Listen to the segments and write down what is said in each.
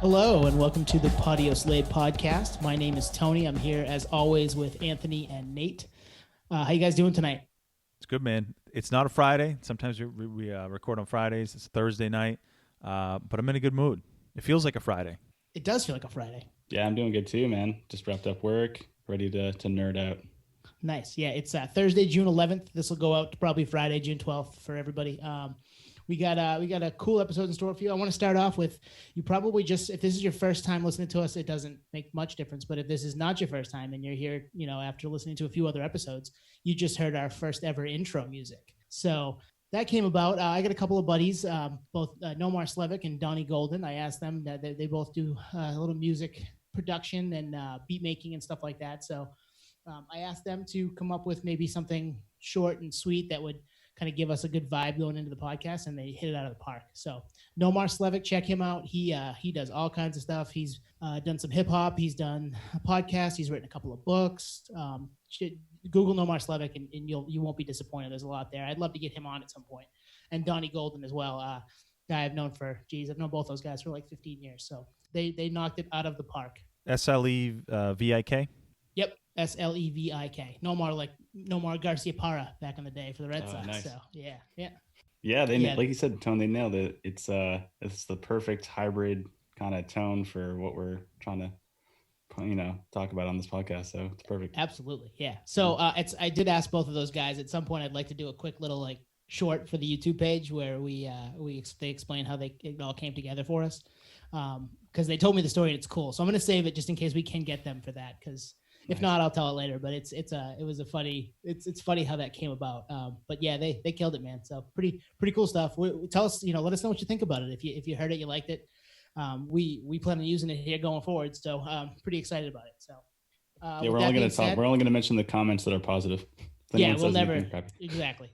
Hello and welcome to the Patio Slave podcast. My name is Tony. I'm here as always with Anthony and Nate. How you guys doing tonight? It's good, man. It's not a Friday. Sometimes we record on Fridays. It's Thursday night, but I'm in a good mood. It feels like a Friday. It does feel like a Friday. Yeah, I'm doing good too, man. Just wrapped up work, ready to nerd out. Nice. Yeah, it's Thursday, June 11th. This will go out probably Friday, June 12th for everybody. We got a cool episode in store for you. I want to start off with, you probably just, if this is your first time listening to us, it doesn't make much difference. But if this is not your first time and you're here, after listening to a few other episodes, you just heard our first ever intro music. So that came about. I got a couple of buddies, both Nomar Slevik and Donnie Golden. I asked them that they both do a little music production and beat making and stuff like that. So I asked them to come up with maybe something short and sweet that would kind of give us a good vibe going into the podcast, and they hit it out of the park. So Nomar Slevik, check him out. He does all kinds of stuff. He's done some hip hop. He's done a podcast. He's written a couple of books. Google Nomar Slevik and you won't be disappointed. There's a lot there. I'd love to get him on at some point. And Donnie Golden as well. Guy I've known I've known both those guys for like 15 years. So they knocked it out of the park. Slevik? Yep. Slevik. Nomar Garcia Parra back in the day for the Red Sox. Nice. So yeah. Yeah, like you said, Tone, they nailed it. It's the perfect hybrid kind of tone for what we're trying to talk about on this podcast. So it's perfect. Absolutely. Yeah. So I did ask both of those guys at some point. I'd like to do a quick little short for the YouTube page where they explain how it all came together for us. Because they told me the story and it's cool. So I'm going to save it just in case we can get them for that. Because if not, I'll tell it later. But it's funny how that came about. But yeah, they killed it, man. So pretty cool stuff. Tell us, let us know what you think about it. If you heard it, you liked it. We plan on using it here going forward. So pretty excited about it. So we're only going to mention the comments that are positive. Yeah, we'll never exactly.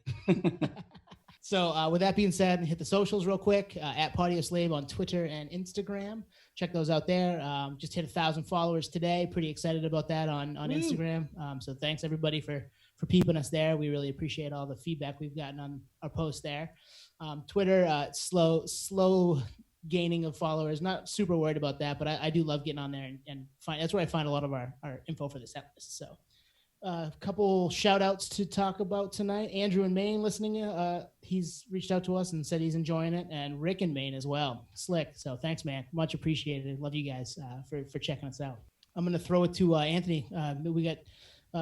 So with that being said, hit the socials real quick, at Patio Slave on Twitter and Instagram. Check those out there. Just hit 1,000 followers today. Pretty excited about that on Instagram. So thanks everybody for peeping us there. We really appreciate all the feedback we've gotten on our post there. Twitter, slow gaining of followers. Not super worried about that, but I do love getting on there and that's where I find a lot of our info for the set list. So a couple shout outs to talk about tonight. Andrew in Maine listening. He's reached out to us and said he's enjoying it, and Rick in Maine as well. Slick. So thanks, man. Much appreciated. Love you guys for checking us out. I'm going to throw it to Anthony. We got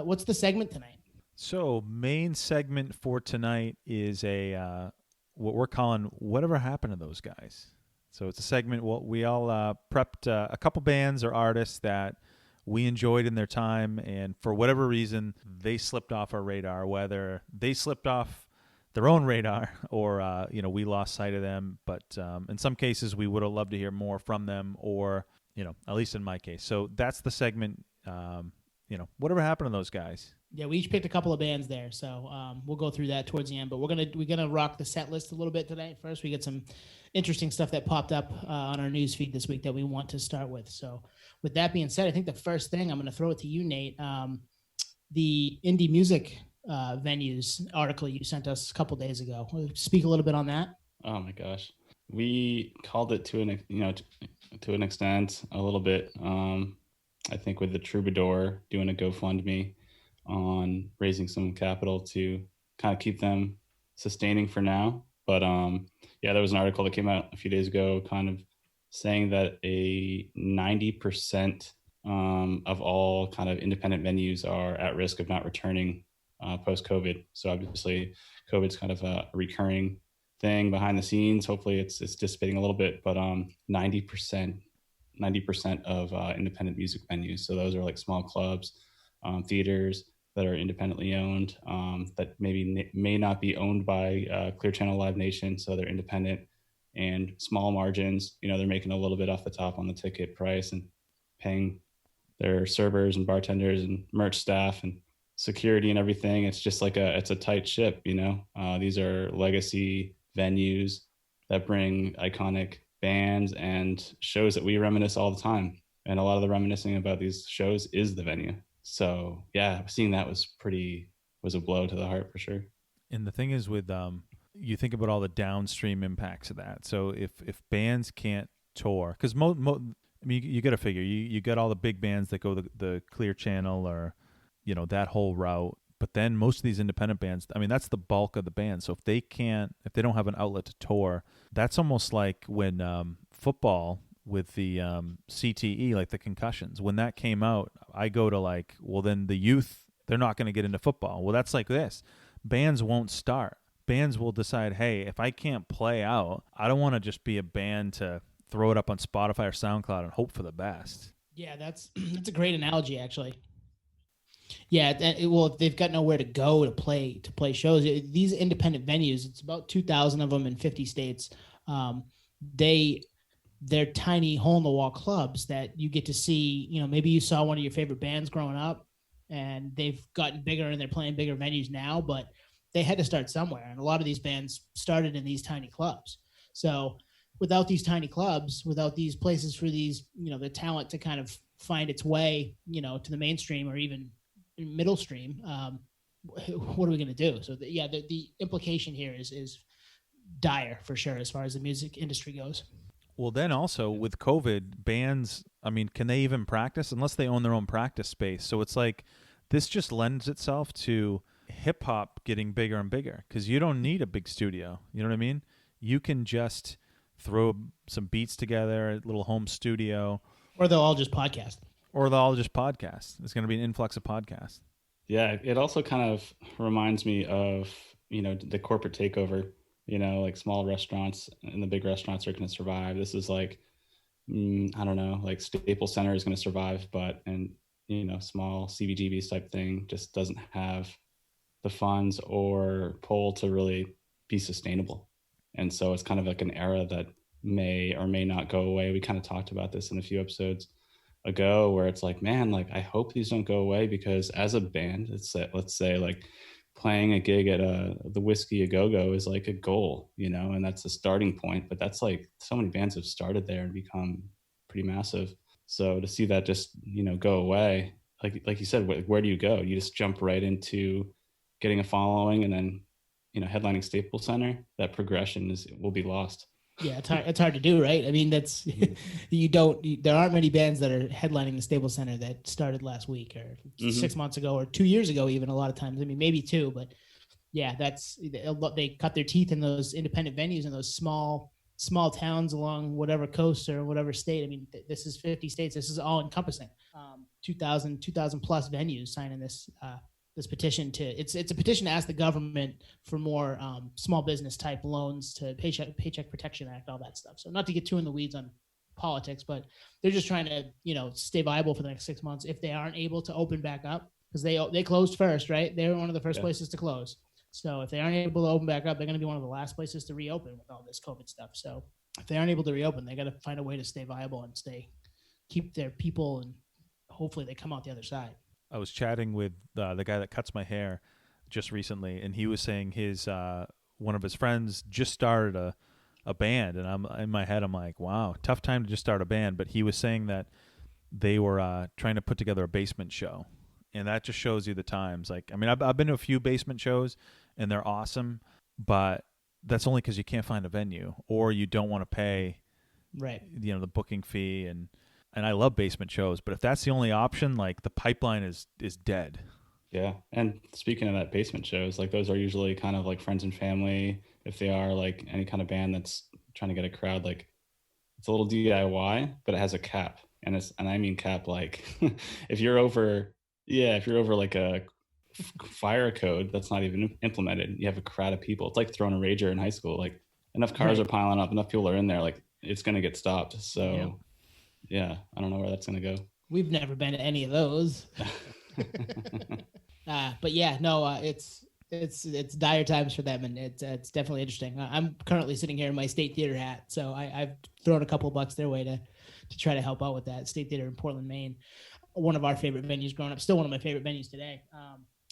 what's the segment tonight? So main segment for tonight is what we're calling Whatever Happened to Those Guys. So it's a segment. We all prepped a couple bands or artists that we enjoyed in their time, and for whatever reason, they slipped off our radar, whether they slipped off their own radar or, we lost sight of them. But in some cases, we would have loved to hear more from them or, at least in my case. So that's the segment, whatever happened to those guys. Yeah, we each picked a couple of bands there, so we'll go through that towards the end. But we're gonna rock the set list a little bit today. First, we get some interesting stuff that popped up on our news feed this week that we want to start with. So, with that being said, I think the first thing I'm going to throw it to you, Nate. The indie music venues article you sent us a couple days ago. Speak a little bit on that. Oh my gosh, we called it to an extent a little bit. I think with the Troubadour doing a GoFundMe on raising some capital to kind of keep them sustaining for now. But there was an article that came out a few days ago kind of saying that a 90% of all kind of independent venues are at risk of not returning post-COVID. So obviously COVID's kind of a recurring thing behind the scenes. Hopefully it's dissipating a little bit, but 90% of independent music venues. So those are like small clubs, theaters that are independently owned, that may not be owned by Clear Channel Live Nation. So they're independent and small margins. They're making a little bit off the top on the ticket price and paying their servers and bartenders and merch staff and security and everything. It's just it's a tight ship. These are legacy venues that bring iconic bands and shows that we reminisce all the time. And a lot of the reminiscing about these shows is the venue. So yeah, seeing that was a blow to the heart for sure. And the thing is with you think about all the downstream impacts of that. So if bands can't tour? Because I mean, you got to figure you got all the big bands that go the Clear Channel or, that whole route. But then most of these independent bands, I mean, that's the bulk of the band. So if they don't have an outlet to tour, that's almost like when football with the CTE, like the concussions, when that came out, I go to like, well, then the youth, they're not going to get into football. Well, that's like this. Bands won't start. Bands will decide, hey, if I can't play out, I don't want to just be a band to throw it up on Spotify or SoundCloud and hope for the best. Yeah, that's a great analogy, actually. Yeah, well, if they've got nowhere to go to play shows, these independent venues, it's about 2,000 of them in 50 states. They're tiny hole in the wall clubs that you get to see. Maybe you saw one of your favorite bands growing up, and they've gotten bigger and they're playing bigger venues now, but they had to start somewhere. And a lot of these bands started in these tiny clubs. So without these tiny clubs, without these places for these, the talent to kind of find its way, to the mainstream or even middle stream, what are we going to do? So the implication here is dire for sure as far as the music industry goes. Well, then also with COVID, bands, I mean, can they even practice unless they own their own practice space? So it's like this just lends itself to hip hop getting bigger and bigger because you don't need a big studio. You know what I mean? You can just throw some beats together, a little home studio. Or they'll all just podcast. It's going to be an influx of podcasts. Yeah, it also kind of reminds me of, the corporate takeover, like small restaurants and the big restaurants are going to survive. This is like, I don't know, like Staples Center is going to survive, but, small CBGBs type thing just doesn't have the funds or pull to really be sustainable. And so it's kind of like an era that may or may not go away. We kind of talked about this in a few episodes ago where it's like, man, like I hope these don't go away because as a band, let's say like playing a gig at the Whiskey A Go-Go is like a goal, and that's a starting point, but that's like so many bands have started there and become pretty massive. So to see that just, go away, like you said, where do you go? You just jump right into getting a following and then, headlining Staples Center. That progression will be lost. Yeah, it's hard to do, right? I mean, that's there aren't many bands that are headlining the Staples Center that started last week or 6 months ago or 2 years ago, even a lot of times. I mean, maybe two, but yeah, they cut their teeth in those independent venues in those small towns along whatever coast or whatever state. I mean, this is 50 states. This is all encompassing. 2,000 plus venues signing this petition it's a petition to ask the government for more small business type loans to Paycheck Protection Act, all that stuff. So not to get too in the weeds on politics, but they're just trying to, stay viable for the next 6 months if they aren't able to open back up because they closed first, right? They were one of the first places to close. So if they aren't able to open back up, they're going to be one of the last places to reopen with all this COVID stuff. So if they aren't able to reopen, they got to find a way to stay viable and keep their people, and hopefully they come out the other side. I was chatting with the guy that cuts my hair just recently, and he was saying his one of his friends just started a band, and I'm in my head, I'm like, wow, tough time to just start a band. But he was saying that they were trying to put together a basement show, and that just shows you the times. Like, I mean, I've been to a few basement shows, and they're awesome, but that's only because you can't find a venue or you don't want to pay, right? The booking fee and I love basement shows, but if that's the only option, like the pipeline is dead. Yeah. And speaking of that, basement shows, like those are usually kind of like friends and family. If they are like any kind of band that's trying to get a crowd, like it's a little DIY, but it has a cap. And I mean cap, like if you're over like a fire code that's not even implemented, you have a crowd of people. It's like throwing a rager in high school. Like enough cars are piling up, enough people are in there, like it's going to get stopped. So yeah, I don't know where that's going to go. We've never been to any of those. But yeah, no, it's dire times for them, and it's definitely interesting. I'm currently sitting here in my State Theater hat, so I've thrown a couple of bucks their way to try to help out with that. State Theater in Portland, Maine, one of our favorite venues growing up, still one of my favorite venues today.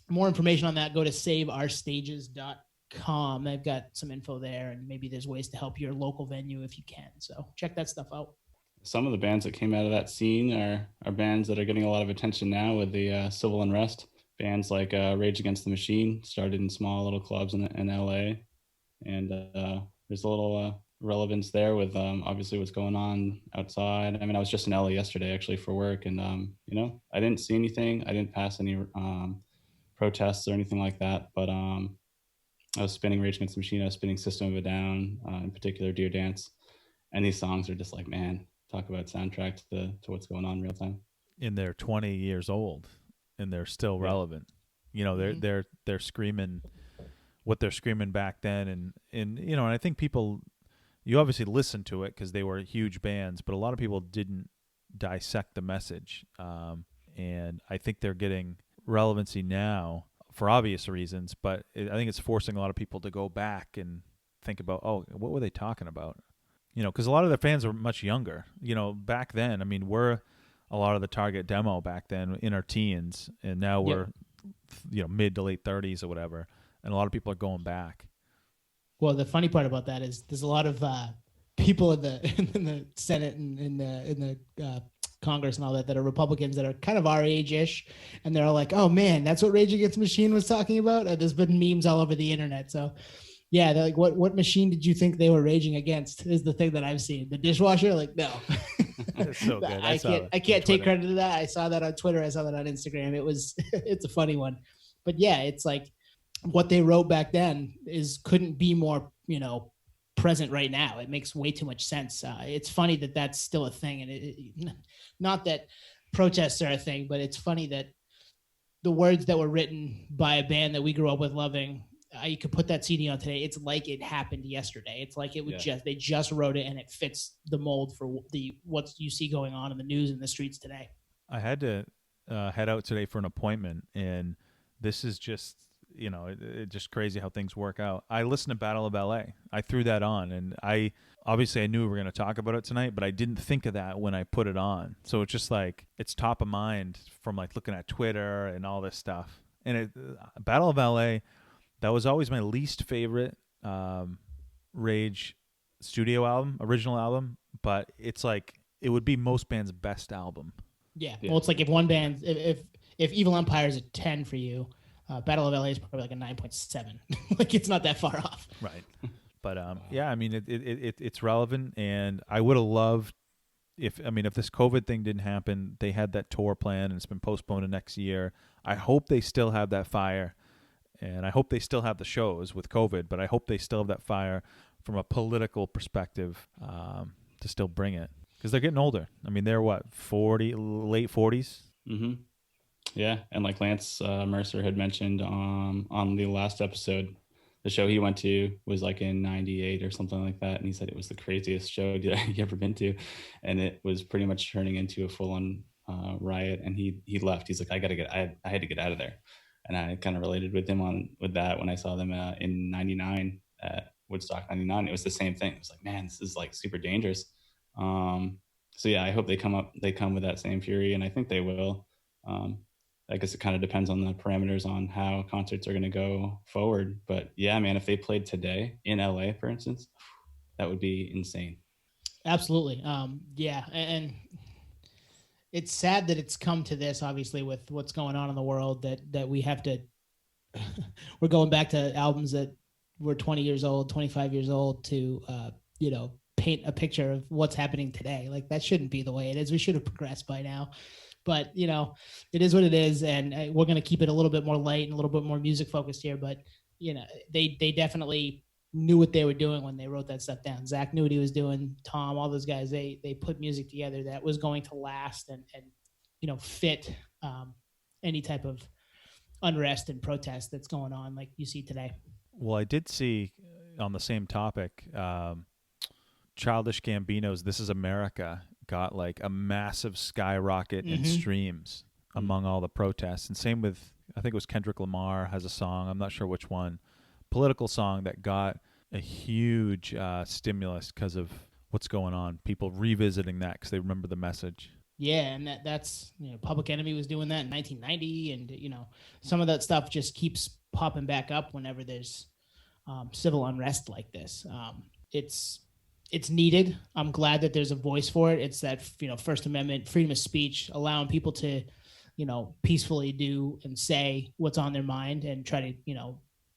More information on that, go to saveourstages.com. They've got some info there, and maybe there's ways to help your local venue if you can. So check that stuff out. Some of the bands that came out of that scene are bands that are getting a lot of attention now with the civil unrest. Bands like Rage Against the Machine started in small little clubs in LA, and there's a little relevance there with obviously what's going on outside. I mean, I was just in LA yesterday actually for work, and I didn't see anything. I didn't pass any protests or anything like that, but I was spinning Rage Against the Machine. I was spinning System of a Down, in particular Dear Dance, and these songs are just like, man, talk about soundtrack to what's going on in real time. And they're 20 years old, and they're still relevant. They're screaming what they're screaming back then, and I think people, you obviously listen to it because they were huge bands, but a lot of people didn't dissect the message, and I think they're getting relevancy now for obvious reasons, but I think it's forcing a lot of people to go back and think about, oh, what were they talking about? Because a lot of the fans are much younger. Back then, I mean, we're a lot of the target demo back then in our teens, and now we're mid to late 30s or whatever, and a lot of people are going back. Well, the funny part about that is there's a lot of people in the Senate and in the Congress and all that are Republicans that are kind of our age-ish, and they're all like, oh man, that's what Rage Against the Machine was talking about. There's been memes all over the internet. So yeah, they're like, what machine did you think they were raging against is the thing that I've seen. The dishwasher? Like, no. That's so good. I can't take credit to that. I saw that on Twitter. I saw that on Instagram. It's a funny one. But yeah, it's like what they wrote back then couldn't be more, present right now. It makes way too much sense. It's funny that that's still a thing. And not that protests are a thing, but it's funny that the words that were written by a band that we grew up with loving, you could put that CD on today. It's like it happened yesterday. It's like it would they just wrote it and it fits the mold for what you see going on in the news and the streets today. I had to head out today for an appointment, and this is just, it's just crazy how things work out. I listened to Battle of LA. I threw that on, and I knew we were going to talk about it tonight, but I didn't think of that when I put it on. So it's just like, it's top of mind from like looking at Twitter and all this stuff. And Battle of LA, that was always my least favorite Rage original album, but it's like, it would be most bands' best album. Yeah. Well, it's like if one band, if Evil Empire is a 10 for you, Battle of LA is probably like a 9.7. Like, it's not that far off. Right. But yeah, I mean, it's relevant, and I would have loved if this COVID thing didn't happen, they had that tour plan and it's been postponed to next year. I hope they still have that fire, and I hope they still have the shows with COVID, but I hope they still have that fire from a political perspective to still bring it, because they're getting older. I mean, they're what, 40, late 40s? Mm-hmm. Yeah, and like Lance Mercer had mentioned on the last episode, the show he went to was like in '98 or something like that, and he said it was the craziest show he ever been to, and it was pretty much turning into a full-on riot. And he left. He's like, I had to get out of there, and I kind of related with him with that when I saw them in '99 at Woodstock '99. It was the same thing. It was like, man, this is like super dangerous. So yeah, I hope they come with that same fury, and I think they will. I guess it kind of depends on the parameters on how concerts are going to go forward. But yeah, man, if they played today in LA, for instance, that would be insane. Absolutely. Yeah. And it's sad that it's come to this, obviously, with what's going on in the world, that we have to, we're going back to albums that were 20 years old, 25 years old to, paint a picture of what's happening today. Like, that shouldn't be the way it is. We should have progressed by now. But, it is what it is, and we're going to keep it a little bit more light and a little bit more music focused here. But, they definitely knew what they were doing when they wrote that stuff down. Zach knew what he was doing. Tom, all those guys, they put music together that was going to last and fit any type of unrest and protest that's going on like you see today. Well, I did see on the same topic, Childish Gambino's "This Is America" got like a massive skyrocket in streams among all the protests. And same with, I think it was Kendrick Lamar has a song, I'm not sure which one, political song that got a huge stimulus because of what's going on. People revisiting that because they remember the message. Yeah, and that's Public Enemy was doing that in 1990, and some of that stuff just keeps popping back up whenever there's civil unrest like this. It's needed. I'm glad that there's a voice for it. It's that, First Amendment, freedom of speech, allowing people to, peacefully do and say what's on their mind and try to,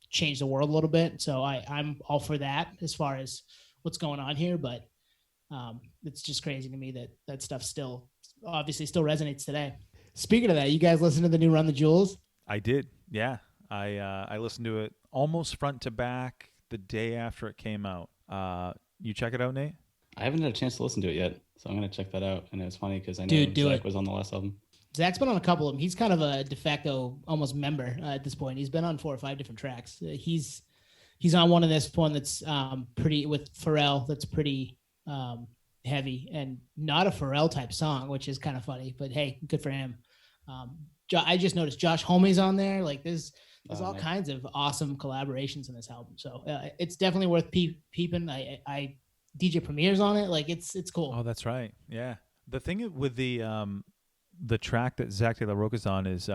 change the world a little bit. So I'm all for that as far as what's going on here, but it's just crazy to me that that stuff still obviously still resonates today. Speaking of that, you guys listen to the new Run the Jewels? I did. Yeah. I listened to it almost front to back the day after it came out. You check it out, Nate? I haven't had a chance to listen to it yet, so I'm gonna check that out. And it's funny because I know Dude, do Zach it. was on the last album. Zach's been on a couple of them. He's kind of a de facto almost member at this point. He's been on 4 or 5 different tracks. He's on one of this one that's pretty with Pharrell. That's pretty heavy and not a Pharrell type song, which is kind of funny. But hey, good for him. I just noticed Josh Homey's on there. Like there's all Nice. kinds of awesome collaborations in this album. So it's definitely worth peeping. I DJ Premier's on it. Like it's cool. Oh, that's right. Yeah. The thing with the track that Zach De La Rocha's on is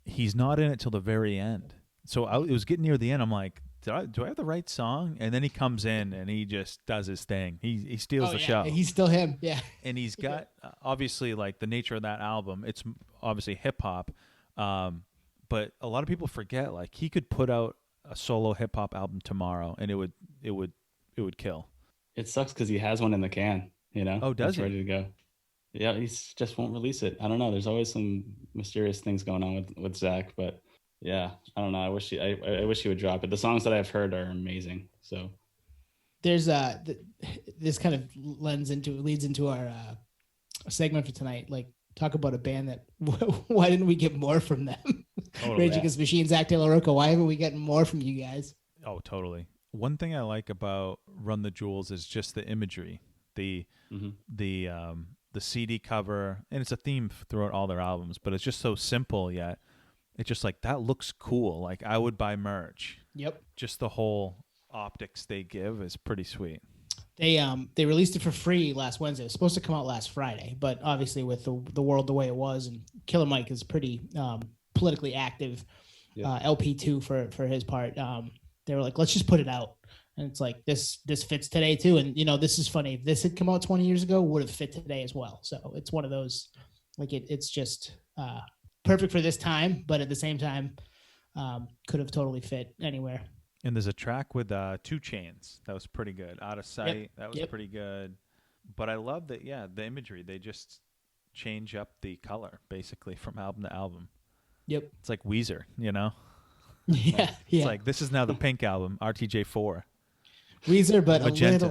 he's not in it till the very end. So it was getting near the end. I'm like, do I have the right song? And then he comes in and he just does his thing. He steals the show. He's still him. Yeah. And he's got obviously like the nature of that album. It's obviously hip hop, but a lot of people forget like he could put out a solo hip hop album tomorrow and it would kill. It sucks because he has one in the can. You know. Oh, does it's he? ready to go. Yeah, just won't release it. I don't know. There's always some mysterious things going on with Zach, but yeah, I don't know. I wish he would drop it. The songs that I've heard are amazing. So There's this kind of leads into our segment for tonight. Like talk about a band that why didn't we get more from them? Totally. Rage Against the Machine, Zach De La Rocha. Why haven't we gotten more from you guys? Oh, totally. One thing I like about Run the Jewels is just the imagery, the CD cover, and it's a theme throughout all their albums. But it's just so simple, yet it's just like that looks cool. Like I would buy merch. Yep. Just the whole optics they give is pretty sweet. They released it for free last Wednesday. It was supposed to come out last Friday, but obviously with the world the way it was, and Killer Mike is pretty politically active. LP too for his part. They were like, let's just put it out. And it's like this fits today too. And you know, this is funny. If this had come out 20 years ago, would have fit today as well. So it's one of those, like it's just perfect for this time, but at the same time, could have totally fit anywhere. And there's a track with 2 Chainz that was pretty good. Out of Sight, Yep. that was pretty good. But I love that, the imagery. They just change up the color basically from album to album. Yep. It's like Weezer, you know? Yeah. It's like this is now the Pink album, RTJ4. Weezer, but Magenta.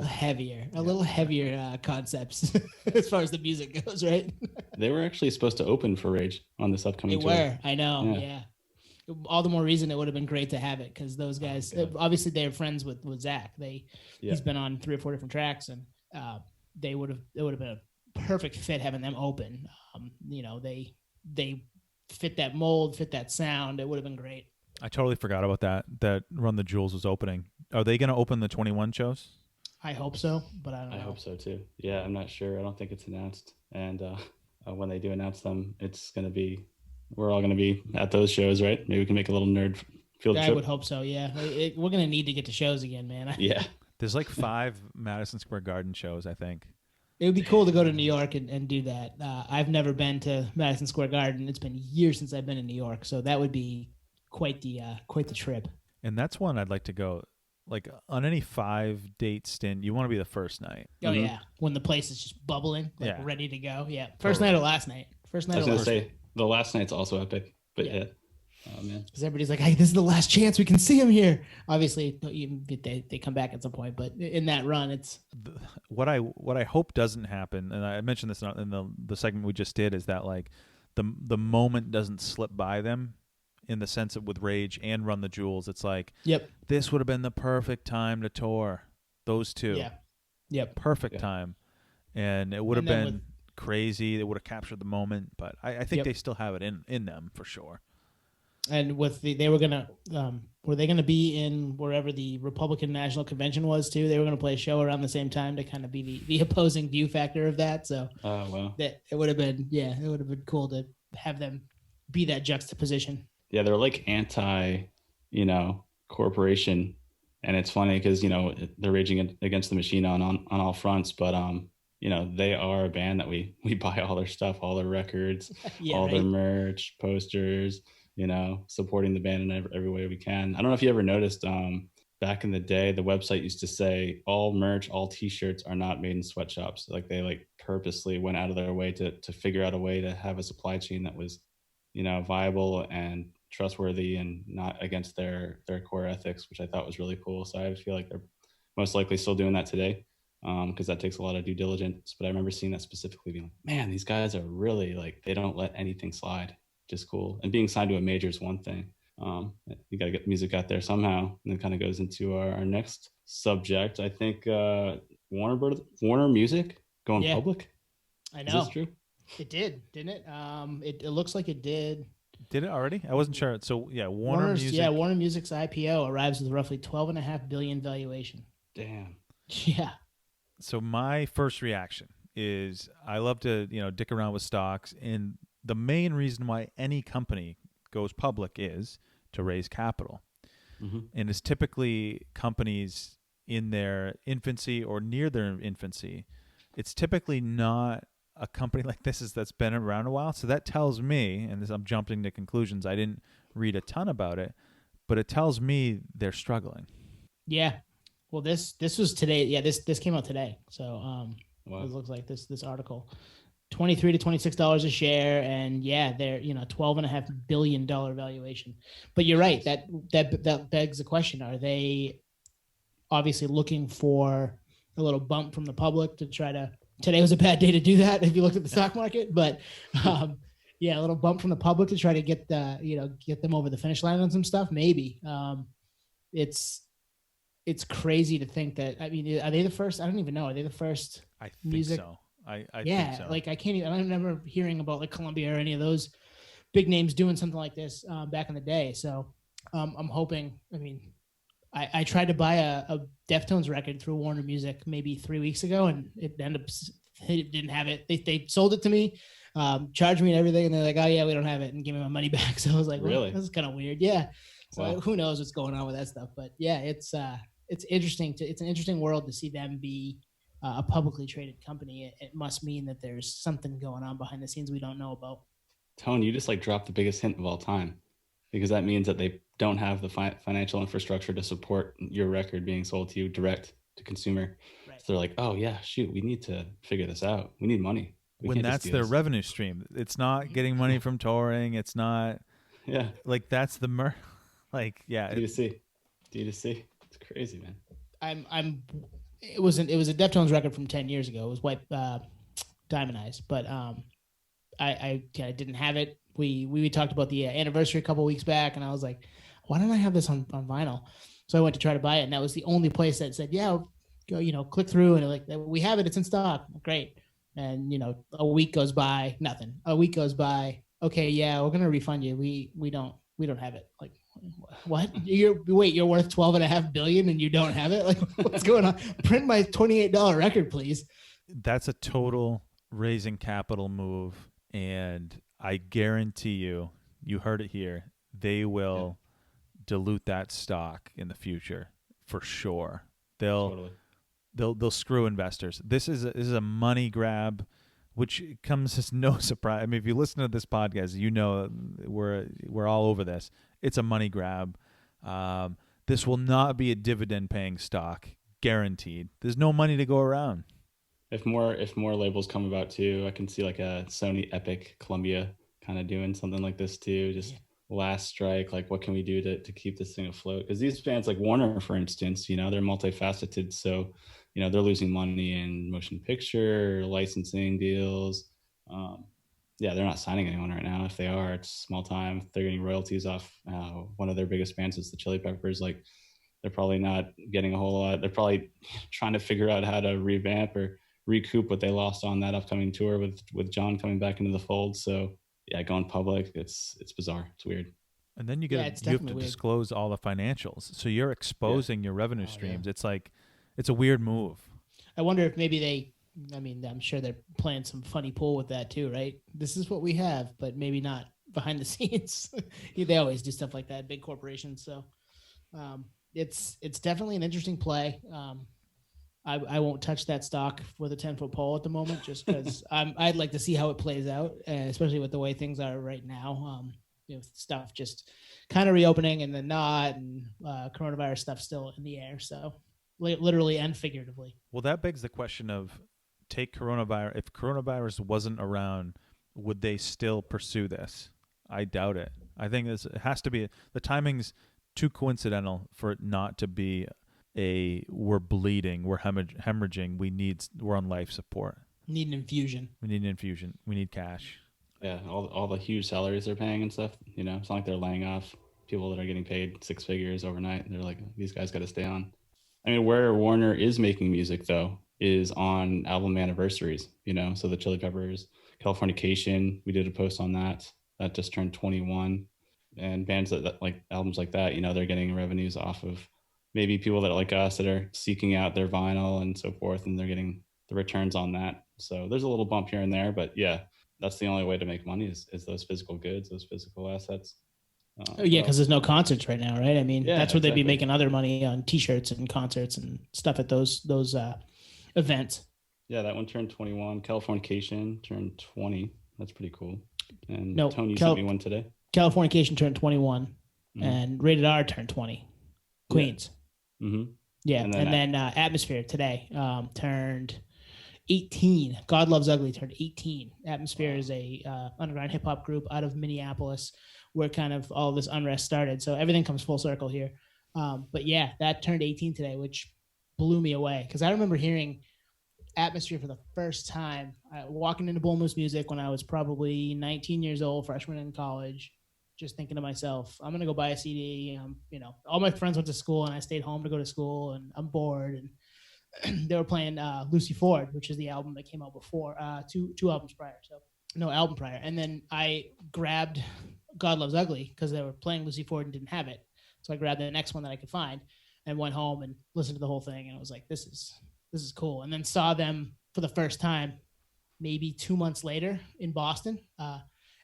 a little heavier concepts as far as the music goes, right? they were actually supposed to open for Rage on this upcoming tour. Were. I know. Yeah. All the more reason it would have been great to have it because those guys, obviously, they're friends with Zach. He's been on 3 or 4 different tracks, and it would have been a perfect fit having them open. You know, they fit that mold, fit that sound. It would have been great. I totally forgot about that Run the Jewels was opening. Are they going to open the 21 shows? I hope so, but I don't know. I hope so too. Yeah, I'm not sure. I don't think it's announced. And when they do announce them, we're all going to be at those shows, right? Maybe we can make a little nerd field trip. I would hope so, yeah. We're going to need to get to shows again, man. Yeah. There's like 5 Madison Square Garden shows, I think. It would be cool to go to New York and do that. I've never been to Madison Square Garden. It's been years since I've been in New York, so that would be quite the trip. And that's one I'd like to go. Like on any 5-date stint, you want to be the first night. Oh yeah, when the place is just bubbling, ready to go. Yeah, first Totally. night or last night. First night. I was or gonna last say the last night's also epic, but yeah. Oh man, because everybody's like, "Hey, this is the last chance we can see him here." Obviously, they come back at some point, but in that run, it's what I hope doesn't happen. And I mentioned this in the segment we just did, is that like the moment doesn't slip by them. In the sense of with Rage and Run the Jewels, it's like, this would have been the perfect time to tour. Those two. Perfect time. And it would have been crazy. They would have captured the moment, but I think they still have it in them for sure. And with they were gonna be in wherever the Republican National Convention was too. They were gonna play a show around the same time to kind of be the opposing view factor of that. So that it would have been cool to have them be that juxtaposition. Yeah, they're like anti, corporation, and it's funny because they're raging against the machine on all fronts, but they are a band that we buy all their stuff, all their records, their merch, posters, supporting the band in every way we can. I don't know if you ever noticed, back in the day, the website used to say all merch, all t-shirts are not made in sweatshops. Like they like purposely went out of their way to figure out a way to have a supply chain that was, viable and trustworthy and not against their core ethics, which I thought was really cool. So I feel like they're most likely still doing that today, because that takes a lot of due diligence. But I remember seeing that specifically, being like, man, these guys are really like, they don't let anything slide. Just cool. And being signed to a major is one thing. You got to get music out there somehow, and it kind of goes into our next subject. I think Warner Music going public. I know. Is this true? It did, didn't it? It looks like it did. Did it already? I wasn't sure. So yeah, Warner Music's IPO arrives with roughly $12.5 billion valuation. Damn. Yeah. So my first reaction is I love to dick around with stocks, and the main reason why any company goes public is to raise capital. Mm-hmm. And it's typically companies in their infancy or near their infancy. It's typically not a company like this that's been around a while. So that tells me, and I'm jumping to conclusions, I didn't read a ton about it, but it tells me they're struggling. Yeah. Well, this was today. Yeah, this came out today. So Wow. It looks like this article. $23 to $26 a share, and yeah, they're $12.5 billion valuation. But you're right, that begs the question: are they obviously looking for a little bump from the public to try to? Today was a bad day to do that if you looked at the stock market, but yeah, a little bump from the public to try to get get them over the finish line on some stuff. Maybe it's crazy to think that. I mean, are they the first? I don't even know. Are they the first? I think music? so. I yeah, think so. like I don't remember hearing about like Columbia or any of those big names doing something like this back in the day. So I'm hoping. I mean, I tried to buy a Deftones record through Warner Music maybe 3 weeks ago, and it didn't have it. They sold it to me, charged me and everything, and they're like, "Oh yeah, we don't have it," and gave me my money back. So I was like, well, really? This is kind of weird. Yeah. So Wow. who knows what's going on with that stuff? But yeah, it's interesting. It's an interesting world to see them be a publicly traded company. It must mean that there's something going on behind the scenes we don't know about. Tone, you just like dropped the biggest hint of all time, because that means that they don't have the financial infrastructure to support your record being sold to you direct to consumer. Right. So they're like, oh yeah, shoot, we need to figure this out. We need money. When that's their revenue stream, it's not getting money from touring. It's not. Yeah. Like that's the like yeah. D2C. It's crazy, man. It was a Deftones record from 10 years ago. It was White Diamond Eyes, but I didn't have it. We talked about the anniversary a couple weeks back, and I was like, why don't I have this on vinyl? So I went to try to buy it, and that was the only place that said, yeah, go, click through, and like, we have it. It's in stock. Great. And a week goes by, nothing. A week goes by. Okay, yeah, we're gonna refund you. We don't have it. Like, what? You're worth $12.5 billion and you don't have it? Like, what's going on? Print my $28 record, please. That's a total raising capital move, and I guarantee you heard it here. They will dilute that stock in the future for sure. They'll screw investors. This is a money grab, which comes as no surprise. I mean, if you listen to this podcast, we're all over this. It's a money grab. This will not be a dividend-paying stock, guaranteed. There's no money to go around. If more labels come about too, I can see like a Sony, Epic, Columbia kind of doing something like this too. Just last strike. Like, what can we do to keep this thing afloat? Because these bands, like Warner, for instance, they're multifaceted. So, they're losing money in motion picture licensing deals. They're not signing anyone right now. If they are, it's small time. They're getting royalties off one of their biggest bands is the Chili Peppers. Like, they're probably not getting a whole lot. They're probably trying to figure out how to revamp or recoup what they lost on that upcoming tour with John coming back into the fold. So yeah, going public, it's bizarre. It's weird. And then you have to disclose all the financials. So you're exposing your revenue streams. Yeah. It's like, it's a weird move. I wonder if maybe I'm sure they're playing some funny pool with that too, right? This is what we have, but maybe not behind the scenes. They always do stuff like that, big corporations. So it's definitely an interesting play. I won't touch that stock with a 10-foot pole at the moment, just because I'd like to see how it plays out, especially with the way things are right now. stuff just kind of reopening and then not, and coronavirus stuff still in the air. So literally and figuratively. Well, that begs the question of take coronavirus. If coronavirus wasn't around, would they still pursue this? I doubt it. I think it has to be, the timing's too coincidental for it not to be we're bleeding, we're hemorrhaging, we're on life support. Need an infusion. We need an infusion. We need cash. Yeah, all the huge salaries they're paying and stuff. It's not like they're laying off people that are getting paid 6 figures overnight. They're like, these guys got to stay on. I mean, where Warner is making music though is on album anniversaries. So the Chili Peppers, Californication, we did a post on that. That just turned 21, and bands that like albums like that, they're getting revenues off of maybe people that are like us that are seeking out their vinyl and so forth, and they're getting the returns on that. So there's a little bump here and there, but yeah, that's the only way to make money is those physical goods, those physical assets. Because there's no concerts right now, right? I mean, that's where they'd be making other money on T-shirts and concerts and stuff at those events. Yeah, that one turned 21. Californication turned 20. That's pretty cool. And no, Tony sent me one today. Californication turned 21, and Rated R turned 20. Queens. Yeah. Mm-hmm. Yeah, and then Atmosphere today turned 18. God Loves Ugly turned 18. Atmosphere is a underground hip hop group out of Minneapolis, where kind of all this unrest started. So everything comes full circle here. But yeah, that turned 18 today, which blew me away because I remember hearing Atmosphere for the first time walking into Bull Moose Music when I was probably 19 years old, freshman in college, just thinking to myself, I'm going to go buy a CD. All my friends went to school and I stayed home to go to school and I'm bored. And they were playing Lucy Ford, which is the album that came out before, two albums prior. So no album prior. And then I grabbed God Loves Ugly because they were playing Lucy Ford and didn't have it. So I grabbed the next one that I could find and went home and listened to the whole thing. And I was like, this is cool. And then saw them for the first time, maybe 2 months later in Boston.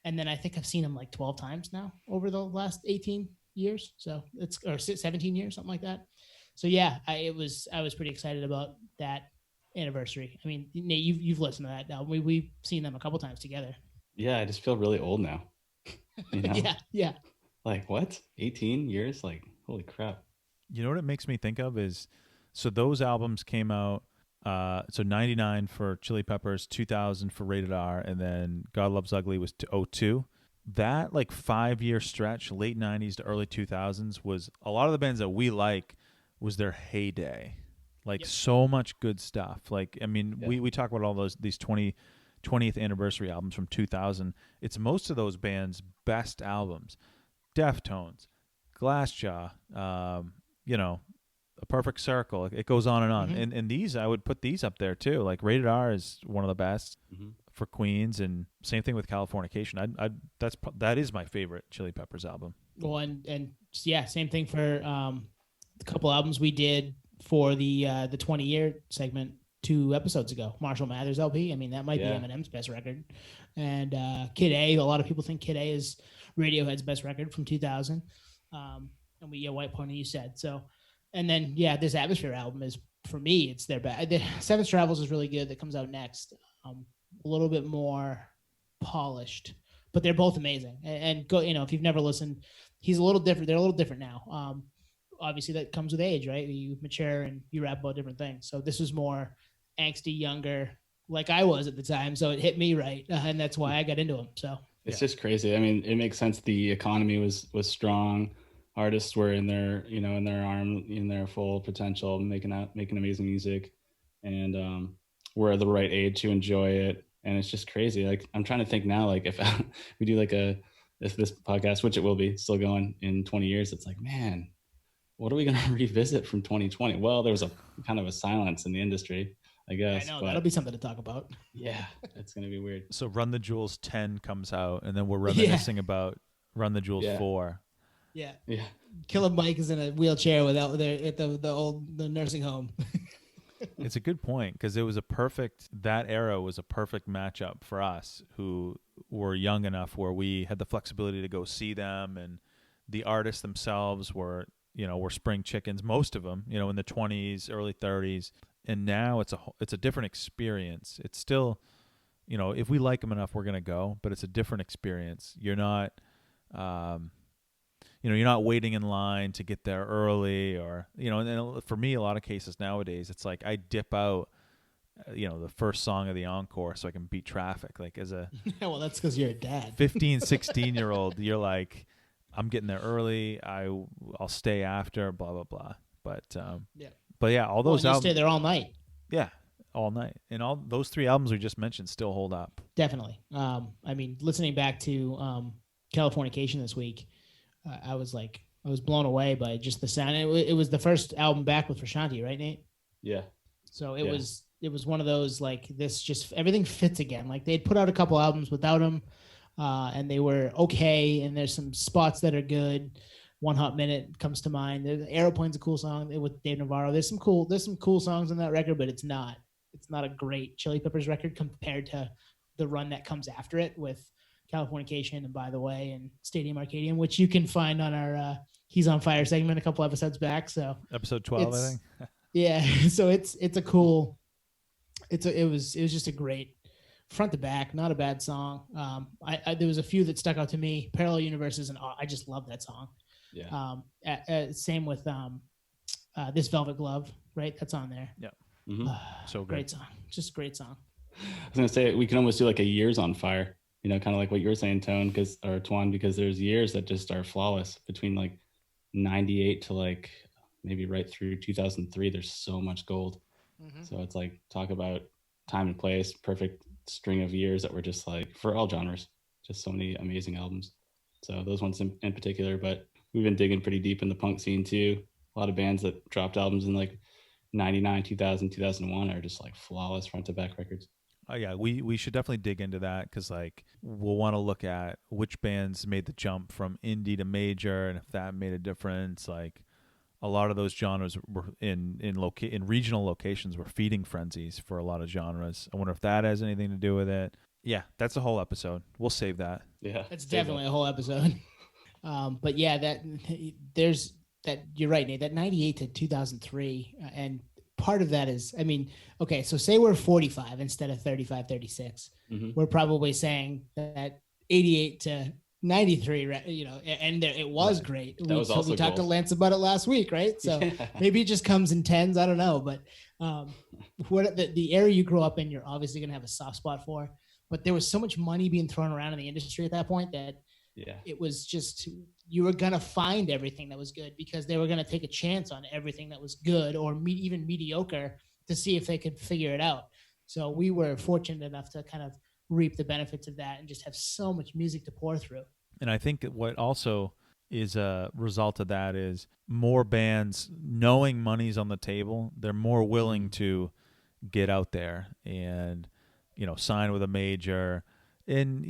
And then I think I've seen them like 12 times now over the last 18 years. So or 17 years, something like that. So yeah, I was pretty excited about that anniversary. I mean, Nate, you've listened to that now. We've seen them a couple times together. Yeah, I just feel really old now. Yeah. Like what? 18 years? Like, holy crap. You know what it makes me think of is, so those albums came out, so 99 for Chili Peppers, 2000 for Rated R, and then God Loves Ugly was 02. That like 5-year stretch, late 90s to early 2000s, was a lot of the bands that we like was their heyday. Like so much good stuff. Like, I mean, we talk about all these 20th anniversary albums from 2000. It's most of those bands' best albums. Deftones, Glassjaw, A Perfect Circle. It goes on and on. Mm-hmm. And these, I would put these up there too. Like Rated R is one of the best for Queens, and same thing with Californication. That is my favorite Chili Peppers album. Well, and yeah, same thing for the couple albums we did for the 20-year segment 2 episodes ago. Marshall Mathers LP. I mean, that might be Eminem's best record. And Kid A. A lot of people think Kid A is Radiohead's best record from 2000. And White Pony, you said so. And then this Atmosphere album is, for me, it's their best. The Seventh Travels is really good. That comes out next. A little bit more polished, but they're both amazing. And go, if you've never listened, he's a little different. They're a little different now. Obviously, that comes with age, right? You mature and you rap about different things. So this is more angsty, younger, like I was at the time. So it hit me right, and that's why I got into him. So it's just crazy. I mean, it makes sense. The economy was strong. Artists were in their in their full potential, making amazing music, and we're at the right age to enjoy it. And it's just crazy. Like, I'm trying to think now, like if we do like this podcast, which it will be still going in 20 years, it's like, man, what are we going to revisit from 2020? Well, there was a kind of a silence in the industry, I guess. I know, that'll be something to talk about. Yeah, it's going to be weird. So Run the Jewels 10 comes out, and then we're reminiscing about Run the Jewels 4. Yeah. Killer Mike is in a wheelchair at the nursing home. It's a good point, because that era was a perfect matchup for us who were young enough where we had the flexibility to go see them, and the artists themselves were spring chickens, most of them, in the 20s, early 30s. And now it's a different experience. It's still, if we like them enough, we're going to go, but it's a different experience. You're not, Um, you're not waiting in line to get there early, or and then for me, a lot of cases nowadays, it's like I dip out, the first song of the encore so I can beat traffic. Like as a Well, that's because you're a dad. 15, 16-year-old, you're like, I'm getting there early. I'll stay after, blah blah blah. Yeah. But yeah, all Well, those and you'll albums, stay there all night. yeah, all night, and all those 3 albums we just mentioned still hold up. Definitely. I mean, listening back to Californication this week, I was blown away by just the sound. It was the first album back with Frashanti, right, Nate? Yeah. So it was one of those, like, this just everything fits again. Like they'd put out a couple albums without him, and they were okay. And there's some spots that are good. One Hot Minute comes to mind. Aeroplane's a cool song with Dave Navarro. There's some cool songs on that record, but it's not a great Chili Peppers record compared to the run that comes after it with Californication and By the Way and Stadium Arcadium, which you can find on our He's on Fire segment a couple episodes back. So episode 12, I think. Yeah, so it's a cool. It was just a great front to back, not a bad song. There was a few that stuck out to me. Parallel Universes, and I just love that song. Yeah. Same with This Velvet Glove, right? That's on there. Yeah. Mm-hmm. So good. Great song, just great song. I was gonna say we can almost do like a Years on Fire, kind of like what you were saying, Twan, because there's years that just are flawless between like 98 to like maybe right through 2003. There's so much gold. Mm-hmm. So it's like, talk about time and place, perfect string of years that were just like, for all genres, just so many amazing albums. So those ones in particular, but we've been digging pretty deep in the punk scene too. A lot of bands that dropped albums in like 99, 2000, 2001 are just like flawless front to back records. Oh yeah, we should definitely dig into that, because like we'll want to look at which bands made the jump from indie to major, and if that made a difference. Like a lot of those genres were in regional locations were feeding frenzies for a lot of genres. I wonder if that has anything to do with it. Yeah, that's a whole episode. We'll save that. Yeah, that's definitely a whole episode. But yeah, you're right, Nate. That 98 to 2003, and part of that is, I mean, okay, so say we're 45 instead of 35, 36. Mm-hmm. We're probably saying that 88 to 93, and it was right. Great. We talked to Lance about it last week, right? So maybe it just comes in tens. I don't know, but the area you grew up in, you're obviously going to have a soft spot for. But there was so much money being thrown around in the industry at that point that it was just, you were going to find everything that was good, because they were going to take a chance on everything that was good or even mediocre to see if they could figure it out. So we were fortunate enough to kind of reap the benefits of that and just have so much music to pour through. And I think what also is a result of that is more bands knowing money's on the table. They're more willing to get out there and, sign with a major. And,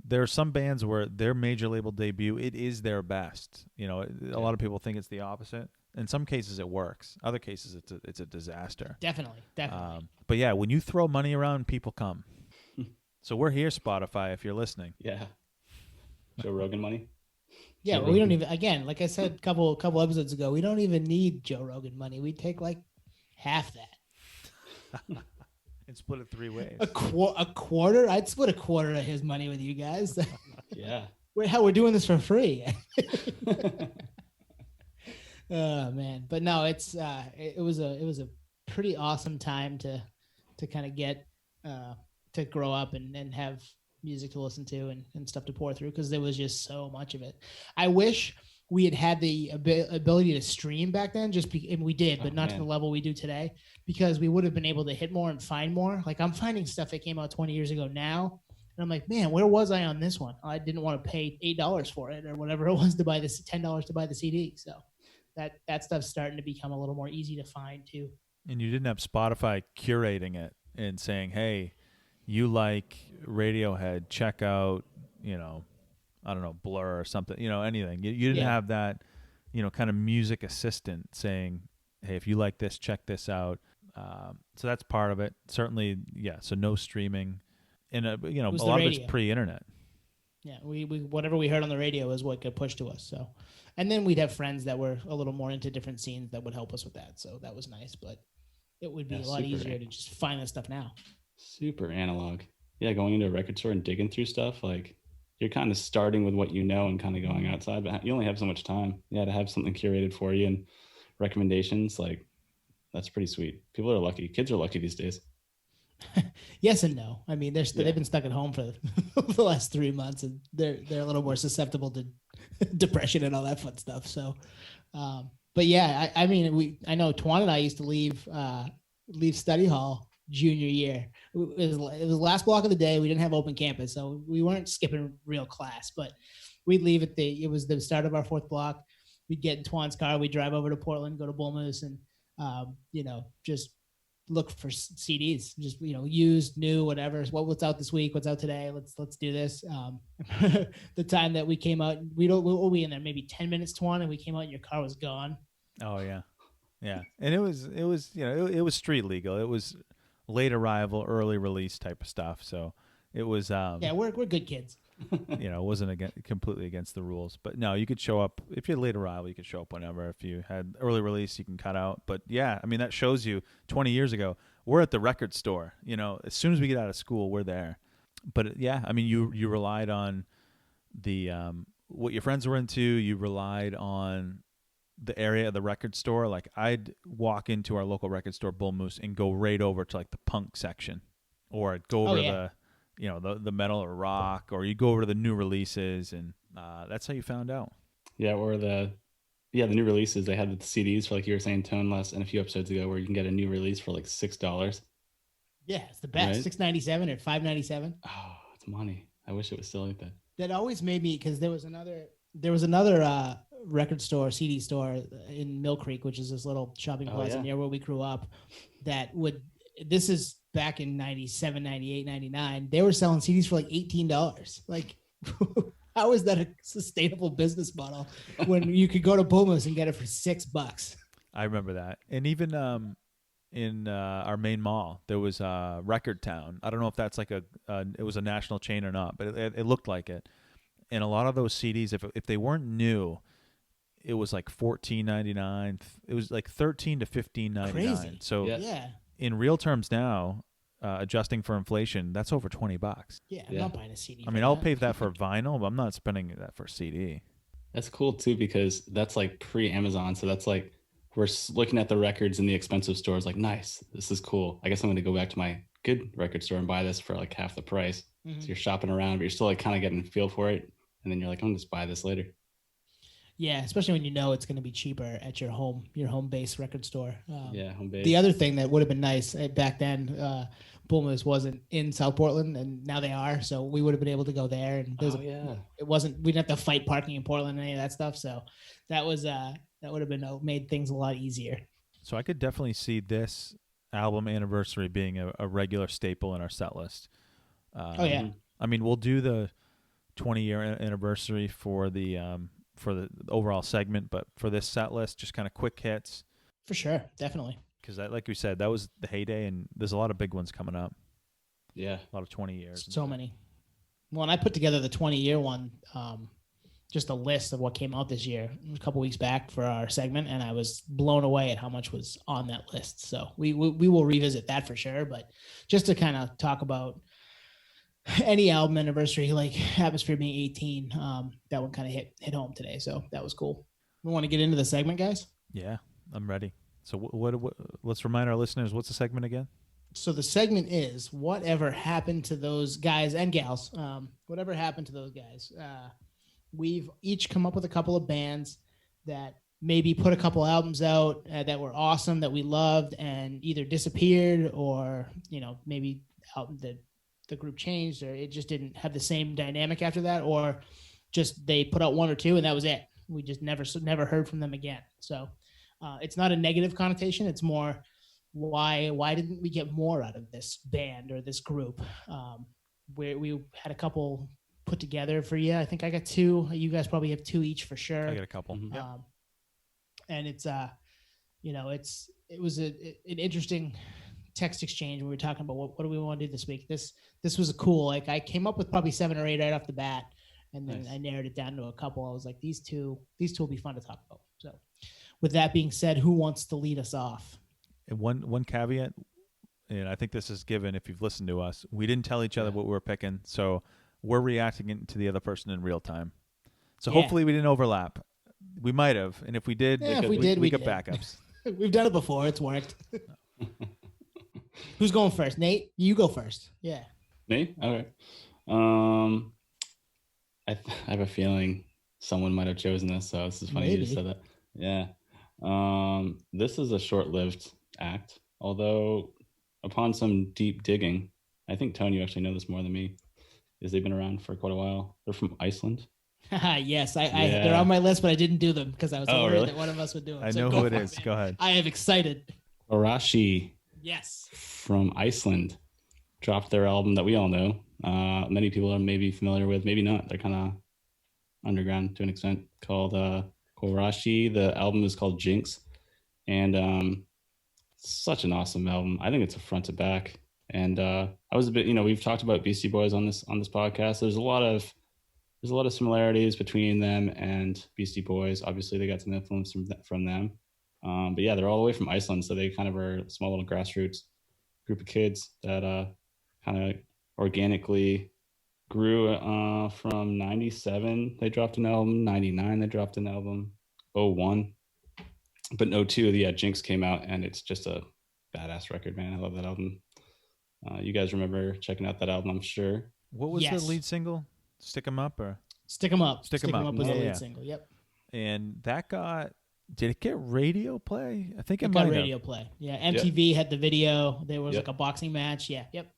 there are some bands where their major label debut, it is their best. A lot of people think it's the opposite. In some cases it works. Other cases it's a disaster. Definitely. But yeah, when you throw money around, people come. So we're here, Spotify, if you're listening. Yeah. Joe Rogan money. Yeah, well, we don't even, again, like I said a couple episodes ago, we don't even need Joe Rogan money. We take like half that. And split it 3 ways. A quarter? I'd split a quarter of his money with you guys. Yeah. We're doing this for free. Oh man. But no, it was a pretty awesome time to kind of get to grow up and have music to listen to and stuff to pour through, because there was just so much of it. I wish we had the ability to stream back then, and we did, but not to the level we do today, because we would have been able to hit more and find more. Like, I'm finding stuff that came out 20 years ago now, and I'm like, man, where was I on this one? I didn't want to pay $8 for it or whatever it was to buy this, $10 to buy the CD. So that stuff's starting to become a little more easy to find too. And you didn't have Spotify curating it and saying, hey, you like Radiohead, check out, I don't know, Blur or something, anything. You didn't have that, kind of music assistant saying, hey, if you like this, check this out. So that's part of it. Certainly, yeah. So no streaming, and a lot of it's pre-internet. Yeah, we whatever we heard on the radio is what got pushed to us. So, and then we'd have friends that were a little more into different scenes that would help us with that. So that was nice, but it would be a lot easier to just find that stuff now. Super analog. Yeah, going into a record store and digging through stuff, like you're kind of starting with what you know and kind of going outside, but you only have so much time. Yeah, to have something curated for you and recommendations, like that's pretty sweet. People are lucky. Kids are lucky these days. Yes and no. I mean, Yeah. they've been stuck at home for the last 3 months, and they're a little more susceptible to depression and all that fun stuff. So, but yeah, I mean, I know Twan and I used to leave study hall junior year. It was the last block of the day. We didn't have open campus, so we weren't skipping real class, but we'd leave it was the start of our fourth block. We'd get in Twan's car. We'd drive over to Portland, go to Bull Moose, and just look for CDs, just used, new, whatever. What's out this week? What's out today? Let's do this. The time that we came out, we in there maybe 10 minutes to one, and we came out and your car was gone. Oh yeah, and it was it was street legal. It was late arrival, early release type of stuff. So it was we're good kids. It wasn't completely against the rules. But no, you could show up if you had late arrival. You could show up whenever. If you had early release, you can cut out. But yeah, I mean that shows you 20 years ago we're at the record store. As soon as we get out of school, we're there. But yeah, I mean you relied on the what your friends were into. You relied on the area of the record store. Like I'd walk into our local record store, Bull Moose, and go right over to like the punk section, or I'd go over to the metal or rock, or you go over to the new releases, and that's how you found out. Yeah, or the new releases. They had the CDs for, like you were saying, Toneless, and a few episodes ago, where you can get a new release for like $6. Yeah, it's the best. Right? $6.97 or $5.97. Oh, it's money. I wish it was still like that. That always made me, because there was another record store, CD store in Mill Creek, which is this little shopping plaza near where we grew up. This is back in 97, 98, 99. They were selling CDs for like $18. Like, how is that a sustainable business model when you could go to Bull Moose and get it for $6? I remember that. And even in our main mall, there was Record Town. I don't know if that's like it was a national chain or not, but it looked like it. And a lot of those CDs, if they weren't new, it was like $14.99. It was like $13 to $15.99. Crazy. So yeah. In real terms now, adjusting for inflation, that's over $20. Yeah, I'm not buying a CD. I mean, I'll pay that for vinyl, but I'm not spending that for a CD. That's cool too, because that's like pre-Amazon. So that's like we're looking at the records in the expensive stores. Like, nice, this is cool. I guess I'm going to go back to my good record store and buy this for like half the price. Mm-hmm. So you're shopping around, but you're still like kind of getting a feel for it. And then you're like, I'm going to just buy this later. Yeah, especially when you know it's going to be cheaper at your home base record store. Home base. The other thing that would have been nice back then, Bull Moose wasn't in South Portland, and now they are. So we would have been able to go there, and it wasn't. We didn't have to fight parking in Portland and any of that stuff. So that would have been made things a lot easier. So I could definitely see this album anniversary being a regular staple in our set list. I mean, we'll do the 20-year anniversary for the overall segment, but for this set list, just kind of quick hits. For sure, definitely. Because like we said, that was the heyday, and there's a lot of big ones coming up. Yeah, a lot of 20 years. So many. Well, and I put together the 20-year one, just a list of what came out this year a couple weeks back for our segment, and I was blown away at how much was on that list. So we will revisit that for sure, but just to kind of talk about any album anniversary, like Atmosphere being 18, that one kind of hit home today. So that was cool. We want to get into the segment, guys? Yeah, I'm ready. So what let's remind our listeners, what's the segment again? So the segment is whatever happened to those guys and gals. Whatever happened to those guys. We've each come up with a couple of bands that maybe put a couple albums out that were awesome, that we loved, and either disappeared, or maybe the group changed, or it just didn't have the same dynamic after that, or just they put out one or two and that was it. We just never heard from them again. So it's not a negative connotation. It's more why didn't we get more out of this band or this group? Where we had a couple put together for you. I think I got two. You guys probably have two each for sure. I got a couple. Mm-hmm. And it's it was an interesting text exchange when we were talking about what do we want to do this week. This was a cool, like I came up with probably 7 or 8 right off the bat, and then nice. I narrowed it down to a couple. I was like, these two will be fun to talk about. So with that being said, who wants to lead us off? And one caveat, and I think this is given if you've listened to us, we didn't tell each other what we were picking. So we're reacting to the other person in real time. So Yeah. hopefully we didn't overlap. We might have, and if we did, Yeah, if we did, we we got did. backups. We've done it before. It's worked. Who's going first? Nate, you go first. Yeah. Me? Okay. I have a feeling someone might have chosen this, so this is funny you just said that. Yeah. This is a short-lived act, although upon some deep digging, I think, Tony, you actually know this more than me, is they've been around for quite a while. They're from Iceland. Yes, they're on my list, but I didn't do them because I was worried that one of us would do them. I know who it is. Go ahead. I am excited. Quarashi. Yes. From Iceland dropped their album that we all know. Many people are maybe familiar with, maybe not. They're kind of underground to an extent, called Quarashi. The album is called Jinx. And such an awesome album. I think it's a front to back. And I was a bit, we've talked about Beastie Boys on this podcast. There's a lot of similarities between them and Beastie Boys. Obviously, they got some influence from them. But yeah, they're all the way from Iceland, so they kind of are a small little grassroots group of kids that kind of organically grew from 97. They dropped an album. 99, they dropped an album. 01. But in 02, yeah, Jinx came out, and it's just a badass record, man. I love that album. You guys remember checking out that album, I'm sure. What was the lead single? Stick 'em Up or Stick 'em Up? Stick 'em Up was the lead single. Yep. And that did it get radio play? I think it got might radio have. play. Yeah, MTV had the video. There was like a boxing match. Yeah, yep.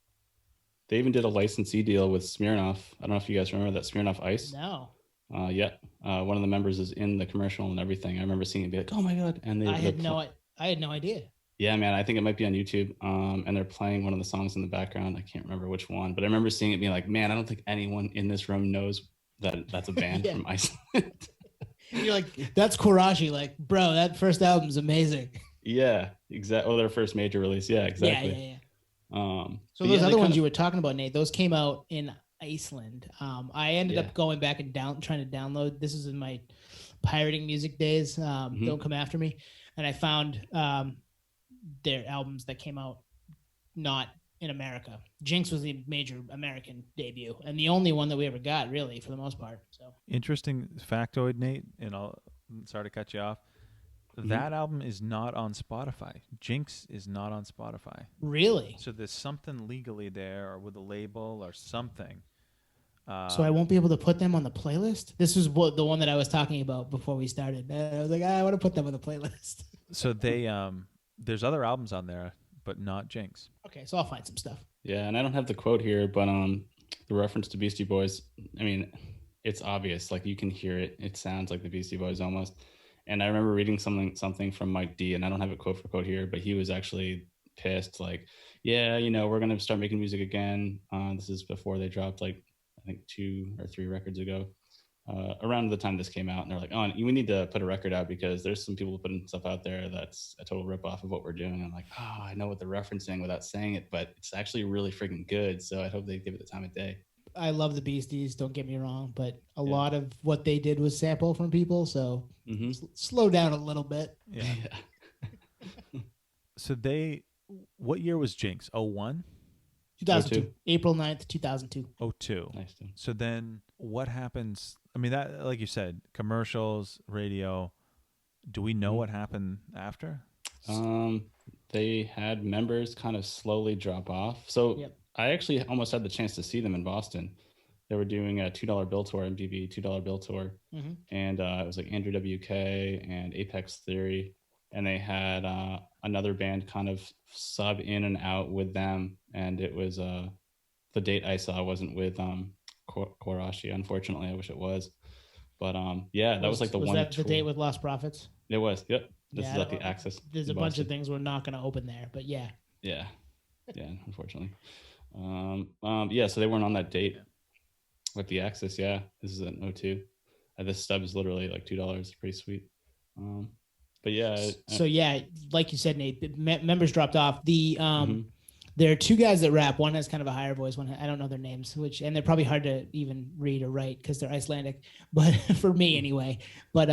They even did a licensee deal with Smirnoff. I don't know if you guys remember that Smirnoff Ice. No. One of the members is in the commercial and everything. I remember seeing it, be like, "Oh my god!" And I had no idea. Yeah, man, I think it might be on YouTube. And they're playing one of the songs in the background. I can't remember which one, but I remember seeing it, being like, "Man, I don't think anyone in this room knows that that's a band from Iceland." You're like, that's Quarashi. Like, bro, that first album's amazing. Yeah, exactly. Oh, their first major release. Yeah, exactly. Yeah. So those other ones you were talking about, Nate, those came out in Iceland. I ended up going back and trying to download. This is in my pirating music days. Don't come after me. And I found their albums that came out not in America. Jinx was the major American debut and the only one that we ever got, really, for the most part. So interesting factoid, Nate, and sorry to cut you off. That album is not on Spotify. Jinx is not on Spotify. Really? So there's something legally there, or with a label or something. So I won't be able to put them on the playlist? This was the one that I was talking about before we started. I was like, I want to put them on the playlist. So they there's other albums on there, but not Jinx. Okay, so I'll find some stuff. Yeah, and I don't have the quote here, but the reference to Beastie Boys, I mean, it's obvious. Like, you can hear it. It sounds like the Beastie Boys almost. And I remember reading something from Mike D, and I don't have it quote for quote here, but he was actually pissed. Like, yeah, we're going to start making music again. This is before they dropped, like, I think 2 or 3 records ago. Around the time this came out, and they're like, "Oh, we need to put a record out because there's some people putting stuff out there that's a total ripoff of what we're doing." And I'm like, "Oh, I know what they're referencing without saying it, but it's actually really freaking good." So I hope they give it the time of day. I love the Beasties, don't get me wrong, but a lot of what they did was sample from people, so slow down a little bit. Yeah. So what year was Jinx? 01? 2002. April 9th, 2002. 02. Nice. So then what happens? I mean, that, like you said, commercials, radio. Do we know what happened after? They had members kind of slowly drop off. So I actually almost had the chance to see them in Boston. They were doing a $2 bill tour, MTV $2 bill tour. And it was like Andrew WK and Apex Theory. And they had another band kind of sub in and out with them. And it was the date I saw wasn't with Quarashi, unfortunately. I wish it was. But that was like the one. Was that the date with Lost Prophets? It was. Yep. This is at the Axis. There's a bunch of things we're not going to open there, but yeah. Yeah, unfortunately. So they weren't on that date with the Axis. Yeah, this is an 02. This stub is literally like $2. It's pretty sweet. But yeah. So yeah, like you said, Nate, the members dropped off. There are 2 guys that rap. One has kind of a higher voice. One, I don't know their names, and they're probably hard to even read or write because they're Icelandic. But for me anyway. But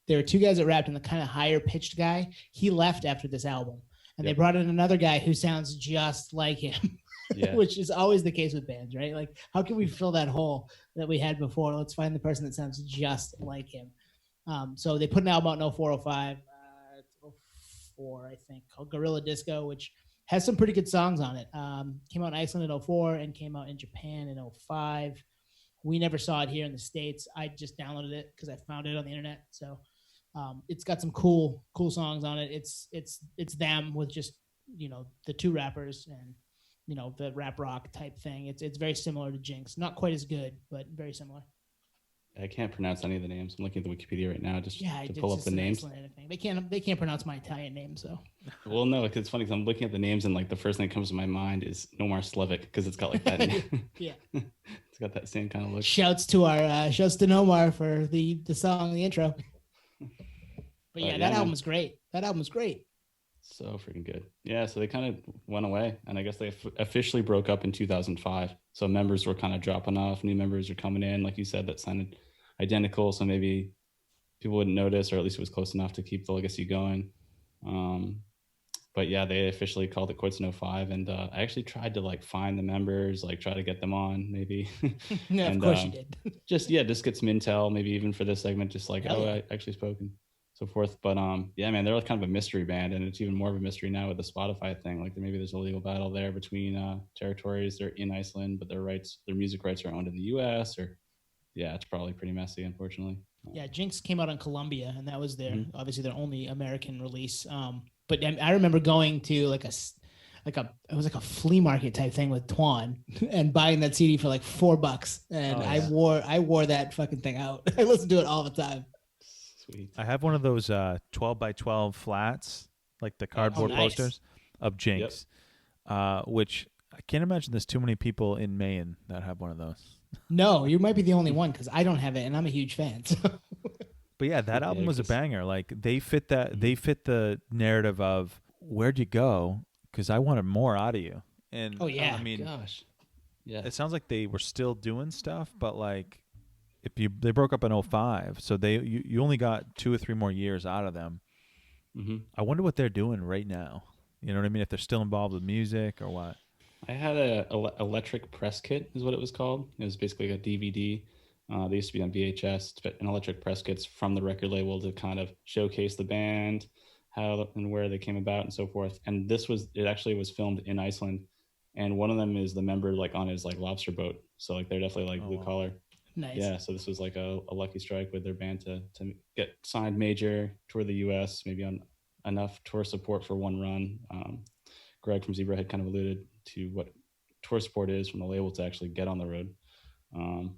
there are 2 guys that rapped, and the kind of higher pitched guy, he left after this album, and they brought in another guy who sounds just like him. Yeah. which is always the case with bands, right? Like, how can we fill that hole that we had before? Let's find the person that sounds just like him. So they put an album out in 04, 05, 04, I think, called Gorilla Disco, which has some pretty good songs on it. Came out in Iceland in 04 and came out in Japan in 05. We never saw it here in the States. I just downloaded it because I found it on the internet. So it's got some cool songs on it. It's them with just, the two rappers and, the rap rock type thing. It's very similar to Jinx. Not quite as good, but very similar. I can't pronounce any of the names. I'm looking at the Wikipedia right now just to pull up just the names. They can't pronounce my Italian name, so. Well, no, it's funny because I'm looking at the names and like the first thing that comes to my mind is Nomar Slevik because it's got like that. Yeah, it's got that same kind of look. Shouts to Nomar for the song, the intro. But yeah, that album was great. So freaking good. Yeah, so they kind of went away, and I guess they officially broke up in 2005. So members were kind of dropping off. New members are coming in, like you said, that sounded identical. So maybe people wouldn't notice, or at least it was close enough to keep the legacy going. But yeah, they officially called it quits in 05. And I actually tried to like find the members, like try to get them on maybe. Yeah, and, of course you did. just get some intel, maybe even for this segment, just like, I actually spoken. So forth. But yeah, man, they're kind of a mystery band, and it's even more of a mystery now with the Spotify thing. Like maybe there's a legal battle there between territories. They're in Iceland, but their music rights are owned in the US, or yeah, it's probably pretty messy, unfortunately. Yeah, Jinx came out on Columbia, and that was obviously their only American release. But I remember going to it was like a flea market type thing with Twan and buying that CD for like $4, and I wore that fucking thing out. I listened to it all the time. Sweet. I have one of those 12 by 12 flats, like the cardboard posters of Jinx, which I can't imagine there's too many people in Maine that have one of those. No, you might be the only one because I don't have it, and I'm a huge fan. So. But yeah, that album was a banger. Like they fit the narrative of where'd you go? Because I wanted more out of you. And I mean, gosh, yeah, it sounds like they were still doing stuff, but like. They broke up in 05, so you only got 2 or 3 more years out of them. Mm-hmm. I wonder what they're doing right now. You know what I mean? If they're still involved with music or what. I had a electric press kit is what it was called. It was basically a DVD. They used to be on VHS, but an electric press kits from the record label to kind of showcase the band, how and where they came about and so forth. And it actually was filmed in Iceland. And one of them is the member like on his like lobster boat. So like they're definitely like blue collar. Nice. Yeah, so this was like a lucky strike with their band to get signed major, tour the U.S., maybe on enough tour support for one run. Greg from Zebra had kind of alluded to what tour support is from the label to actually get on the road.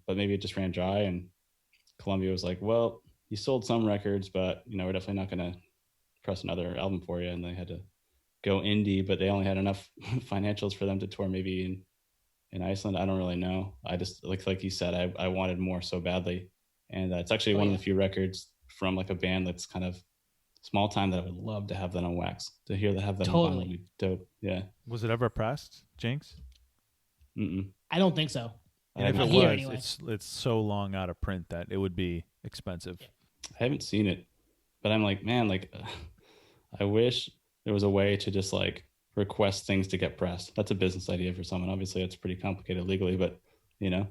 But maybe it just ran dry, and Columbia was like, well, you sold some records, but we're definitely not going to press another album for you. And they had to go indie, but they only had enough financials for them to tour maybe in Iceland. I don't really know. I just like you said, I wanted more so badly, and it's actually one of the few records from like a band that's kind of small time that I would love to have that on wax. To have that on vinyl would be dope. Yeah. Was it ever pressed, Jinx? Mm-mm. I don't think so. And if it was, anyway. It's so long out of print that it would be expensive. I haven't seen it, but I'm like, man, like I wish there was a way to just like request things to get pressed. That's a business idea for someone. Obviously, it's pretty complicated legally, but Yeah.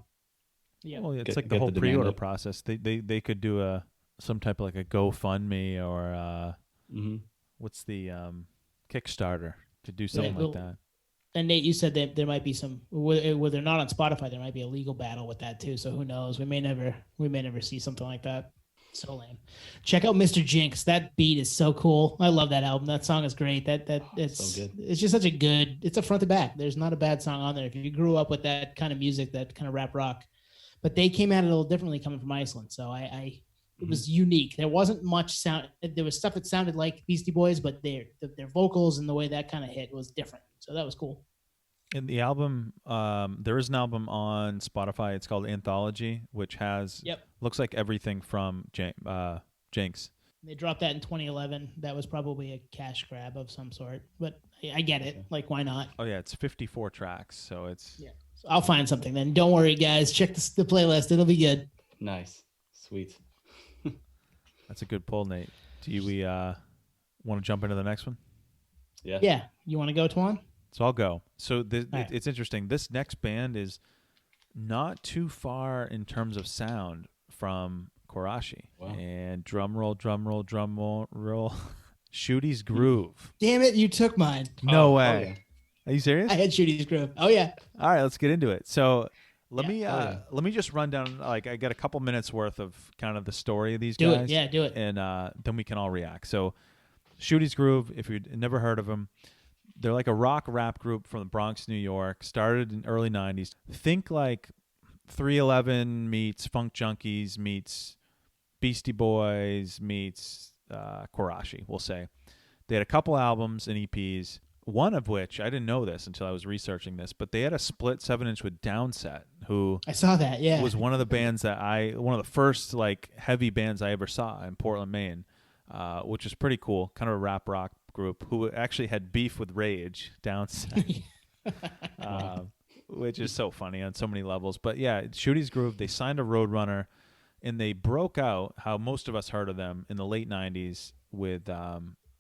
Well, it's like the whole pre-order process. They could do some type of like a GoFundMe or what's the Kickstarter to do something like that. And Nate, you said that there might be some where they're not on Spotify. There might be a legal battle with that too. So who knows? We may never see something like that. So lame. Check out Mr. Jinx. That beat is so cool. I love that album. That song is great. It's so good. It's just such it's a front to back. There's not a bad song on there. If you grew up with that kind of music, that kind of rap rock, but they came at it a little differently coming from Iceland. So it was unique. There wasn't much sound. There was stuff that sounded like Beastie Boys, but their vocals and the way that kind of hit was different. So that was cool. In the album, there is an album on Spotify. It's called Anthology, which has looks like everything from Jinx. They dropped that in 2011. That was probably a cash grab of some sort, but I get it. Like, why not? Oh yeah, it's 54 tracks, so it's So I'll find something then. Don't worry, guys. Check the playlist. It'll be good. Nice, sweet. That's a good pull, Nate. Do we want to jump into the next one? Yeah. Yeah. You want to go, Twan? So I'll go. So right. it's interesting. This next band is not too far in terms of sound from Quarashi. Wow. And drum roll, drum roll, drum roll. Shooty's Groove. Damn it, you took mine. No Oh, way. yeah. Are you serious? I had Shooty's Groove. Oh yeah. All right, let's get into it. So let Yeah. let me just run down. Like I got a couple minutes worth of kind of the story of these Do guys. it. Yeah, do it. And then we can all react. So Shooty's Groove, if you'd never heard of them, they're like a rock rap group from the Bronx, New York. Started in early '90s. Think like 311 meets Funk Junkies meets Beastie Boys meets Quarashi. We'll say they had a couple albums and EPs. One of which I didn't know this until I was researching this, but they had a split 7-inch with Downset, who I saw that. Yeah. was one of the bands one of the first like heavy bands I ever saw in Portland, Maine, which was pretty cool. Kind of a rap rock group who actually had beef with Rage, Downset, which is so funny on so many levels. But yeah, Shooty's Groove, they signed a Roadrunner, and they broke out, how most of us heard of them, in the late 90s with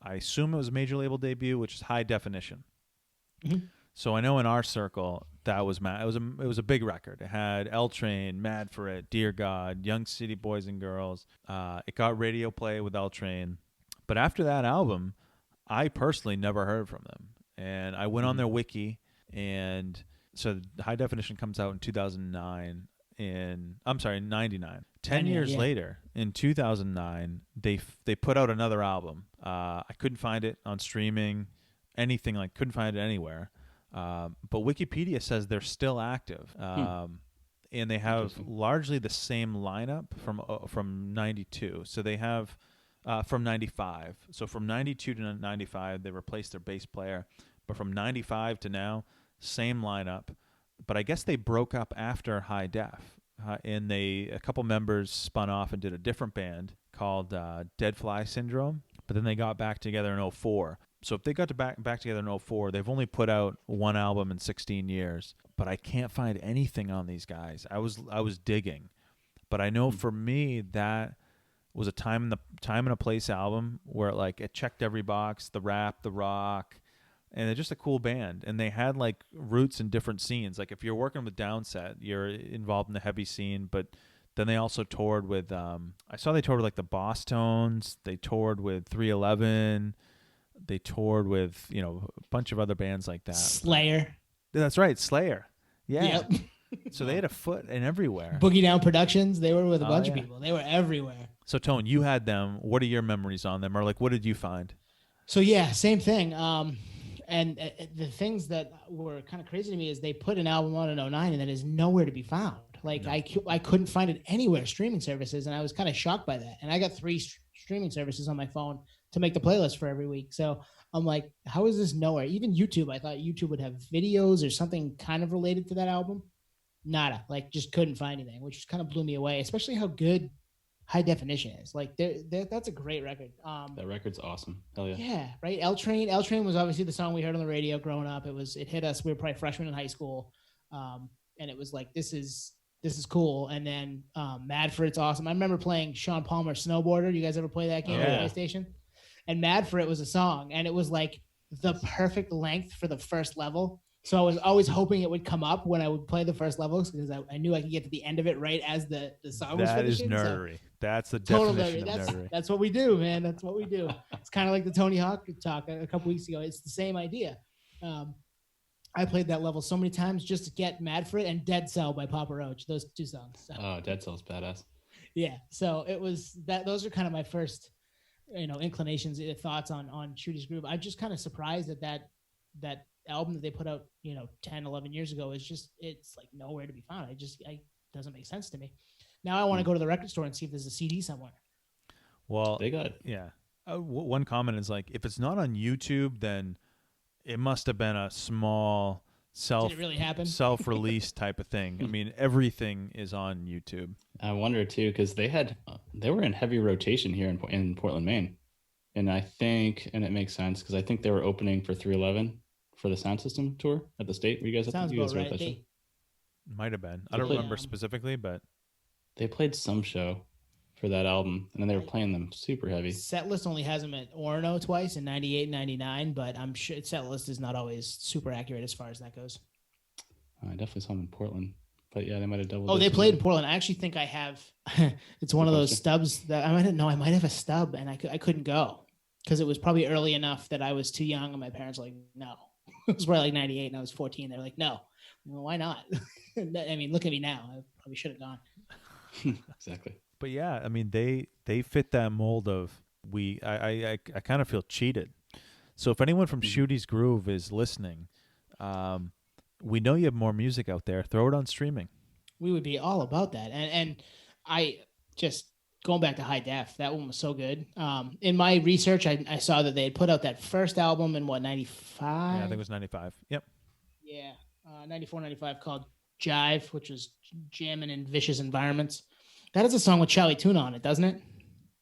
I assume it was a major label debut, which is High Definition. Mhm. So I know in our circle that was it was a big record. It had L Train, Mad for It, Dear God, Young City Boys and Girls. It got radio play with L Train, but after that album, I personally never heard from them. And I went on their wiki, and so High Definition comes out in 2009. I'm sorry, 99. 10 years yeah. later, in 2009, they put out another album. I couldn't find it on streaming, anything, like couldn't find it anywhere. But Wikipedia says they're still active, and they have largely the same lineup from 92. So they have from 95. So from 92 to 95, they replaced their bass player, but from 95 to now, same lineup. But I guess they broke up after High Def, and a couple members spun off and did a different band called Dead Fly Syndrome. But then they got back together in 04. So if they got to back together in 04, they've only put out one album in 16 years. But I can't find anything on these guys. I was digging, but I know for me that was a time and a place album where it checked every box: the rap, the rock. And they're just a cool band. And they had like roots in different scenes. Like if you're working with Downset, you're involved in the heavy scene. But then they also toured with, I saw they toured with like the Boss Tones. They toured with 311. They toured with, a bunch of other bands like that. Slayer. That's right, Slayer. Yeah. Yep. So they had a foot in everywhere. Boogie Down Productions. They were with a bunch of yeah. people. They were everywhere. So Tone, you had them. What are your memories on them? Or like, what did you find? So yeah, same thing. And the things that were kind of crazy to me is they put an album out in 09 and that is nowhere to be found. Like no. I couldn't find it anywhere, streaming services, and I was kind of shocked by that. And I got 3 streaming services on my phone to make the playlist for every week. So I'm like, how is this nowhere? Even YouTube, I thought YouTube would have videos or something kind of related to that album. Nada, like just couldn't find anything, which kind of blew me away, especially how good High Definition is. Like that's a great record. That record's awesome. Hell yeah. Yeah, right. L Train was obviously the song we heard on the radio growing up. It hit us. We were probably freshmen in high school, and it was like this is cool. And then Mad for It's awesome. I remember playing Sean Palmer Snowboarder. You guys ever play that game on PlayStation? And Mad for It was a song, and it was like the perfect length for the first level. So I was always hoping it would come up when I would play the first levels because I knew I could get to the end of it right as the song was finishing. That is nerdery. So, that's the definition of nerdery. That's what we do, man. That's what we do. It's kind of like the Tony Hawk talk a couple weeks ago. It's the same idea. I played that level so many times just to get Mad for It and Dead Cell by Papa Roach. Those 2 songs. So. Oh, Dead Cell's badass. Yeah. So it was that. Those are kind of my first, inclinations, thoughts on Shooty's Groove. I'm just kind of surprised that album that they put out 10 11 years ago it's like nowhere to be found. It doesn't make sense to me. Now I want to go to the record store and see if there's a CD somewhere. Well, they got one comment is like, if it's not on YouTube, then it must have been a small Did it really happen? self-release type of thing. I mean, everything is on YouTube. I wonder too, because they were in heavy rotation here in Portland, Maine, and it makes sense because I think they were opening for 311 for the Sound System tour at the state. Were you guys? Sounds about right. Might have been. I don't remember specifically, but they played some show. for that album, and then they were playing them super heavy. Setlist only has them at Orono twice in 98 and 99, but I'm sure Setlist is not always super accurate as far as that goes. I definitely saw them in Portland, but yeah, they might have doubled. Oh, they played in Portland. I actually think I have. It's one of those stubs that I might have a stub, and I couldn't go because it was probably early enough that I was too young, and my parents were like, no. It was probably like 98, and I was 14. They're like, no. Well, why not? I mean, look at me now. I probably should have gone. Exactly. But yeah, I mean, they fit that mold of I kind of feel cheated. So if anyone from Shooty's Groove is listening, we know you have more music out there. Throw it on streaming. We would be all about that. And I just going back to High Def, that one was so good. In my research, I saw that they had put out that first album in 95? Yeah, I think it was 95. Yep. Yeah, 94, 95 called Jive, which was Jamming in Vicious Environments. That is a song with Charlie Tuna on it, doesn't it?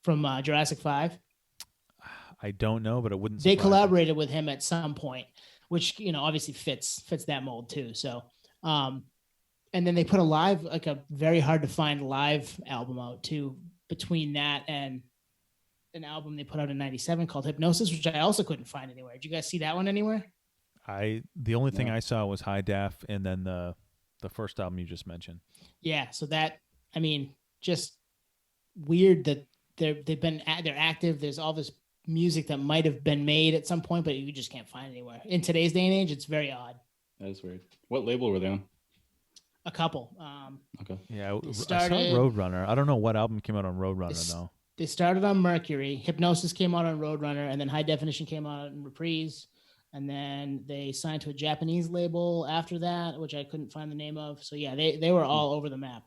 From Jurassic 5. I don't know, but it wouldn't. They collaborated with him at some point, which obviously fits that mold too. So, and then they put a very hard to find live album out too. Between that and an album they put out in 97 called Hypnosis, which I also couldn't find anywhere. Did you guys see that one anywhere? The only thing I saw was High Def, and then the first album you just mentioned. Yeah, so that, I mean, just weird that they're active. There's all this music that might have been made at some point, but you just can't find anywhere. In today's day and age, it's very odd. That is weird. What label were they on? A couple. Okay. Yeah, I saw Roadrunner. I don't know what album came out on Roadrunner though. They started on Mercury. Hypnosis came out on Roadrunner, and then High Definition came out on Reprise. And then they signed to a Japanese label after that, which I couldn't find the name of. So yeah, they were all over the map.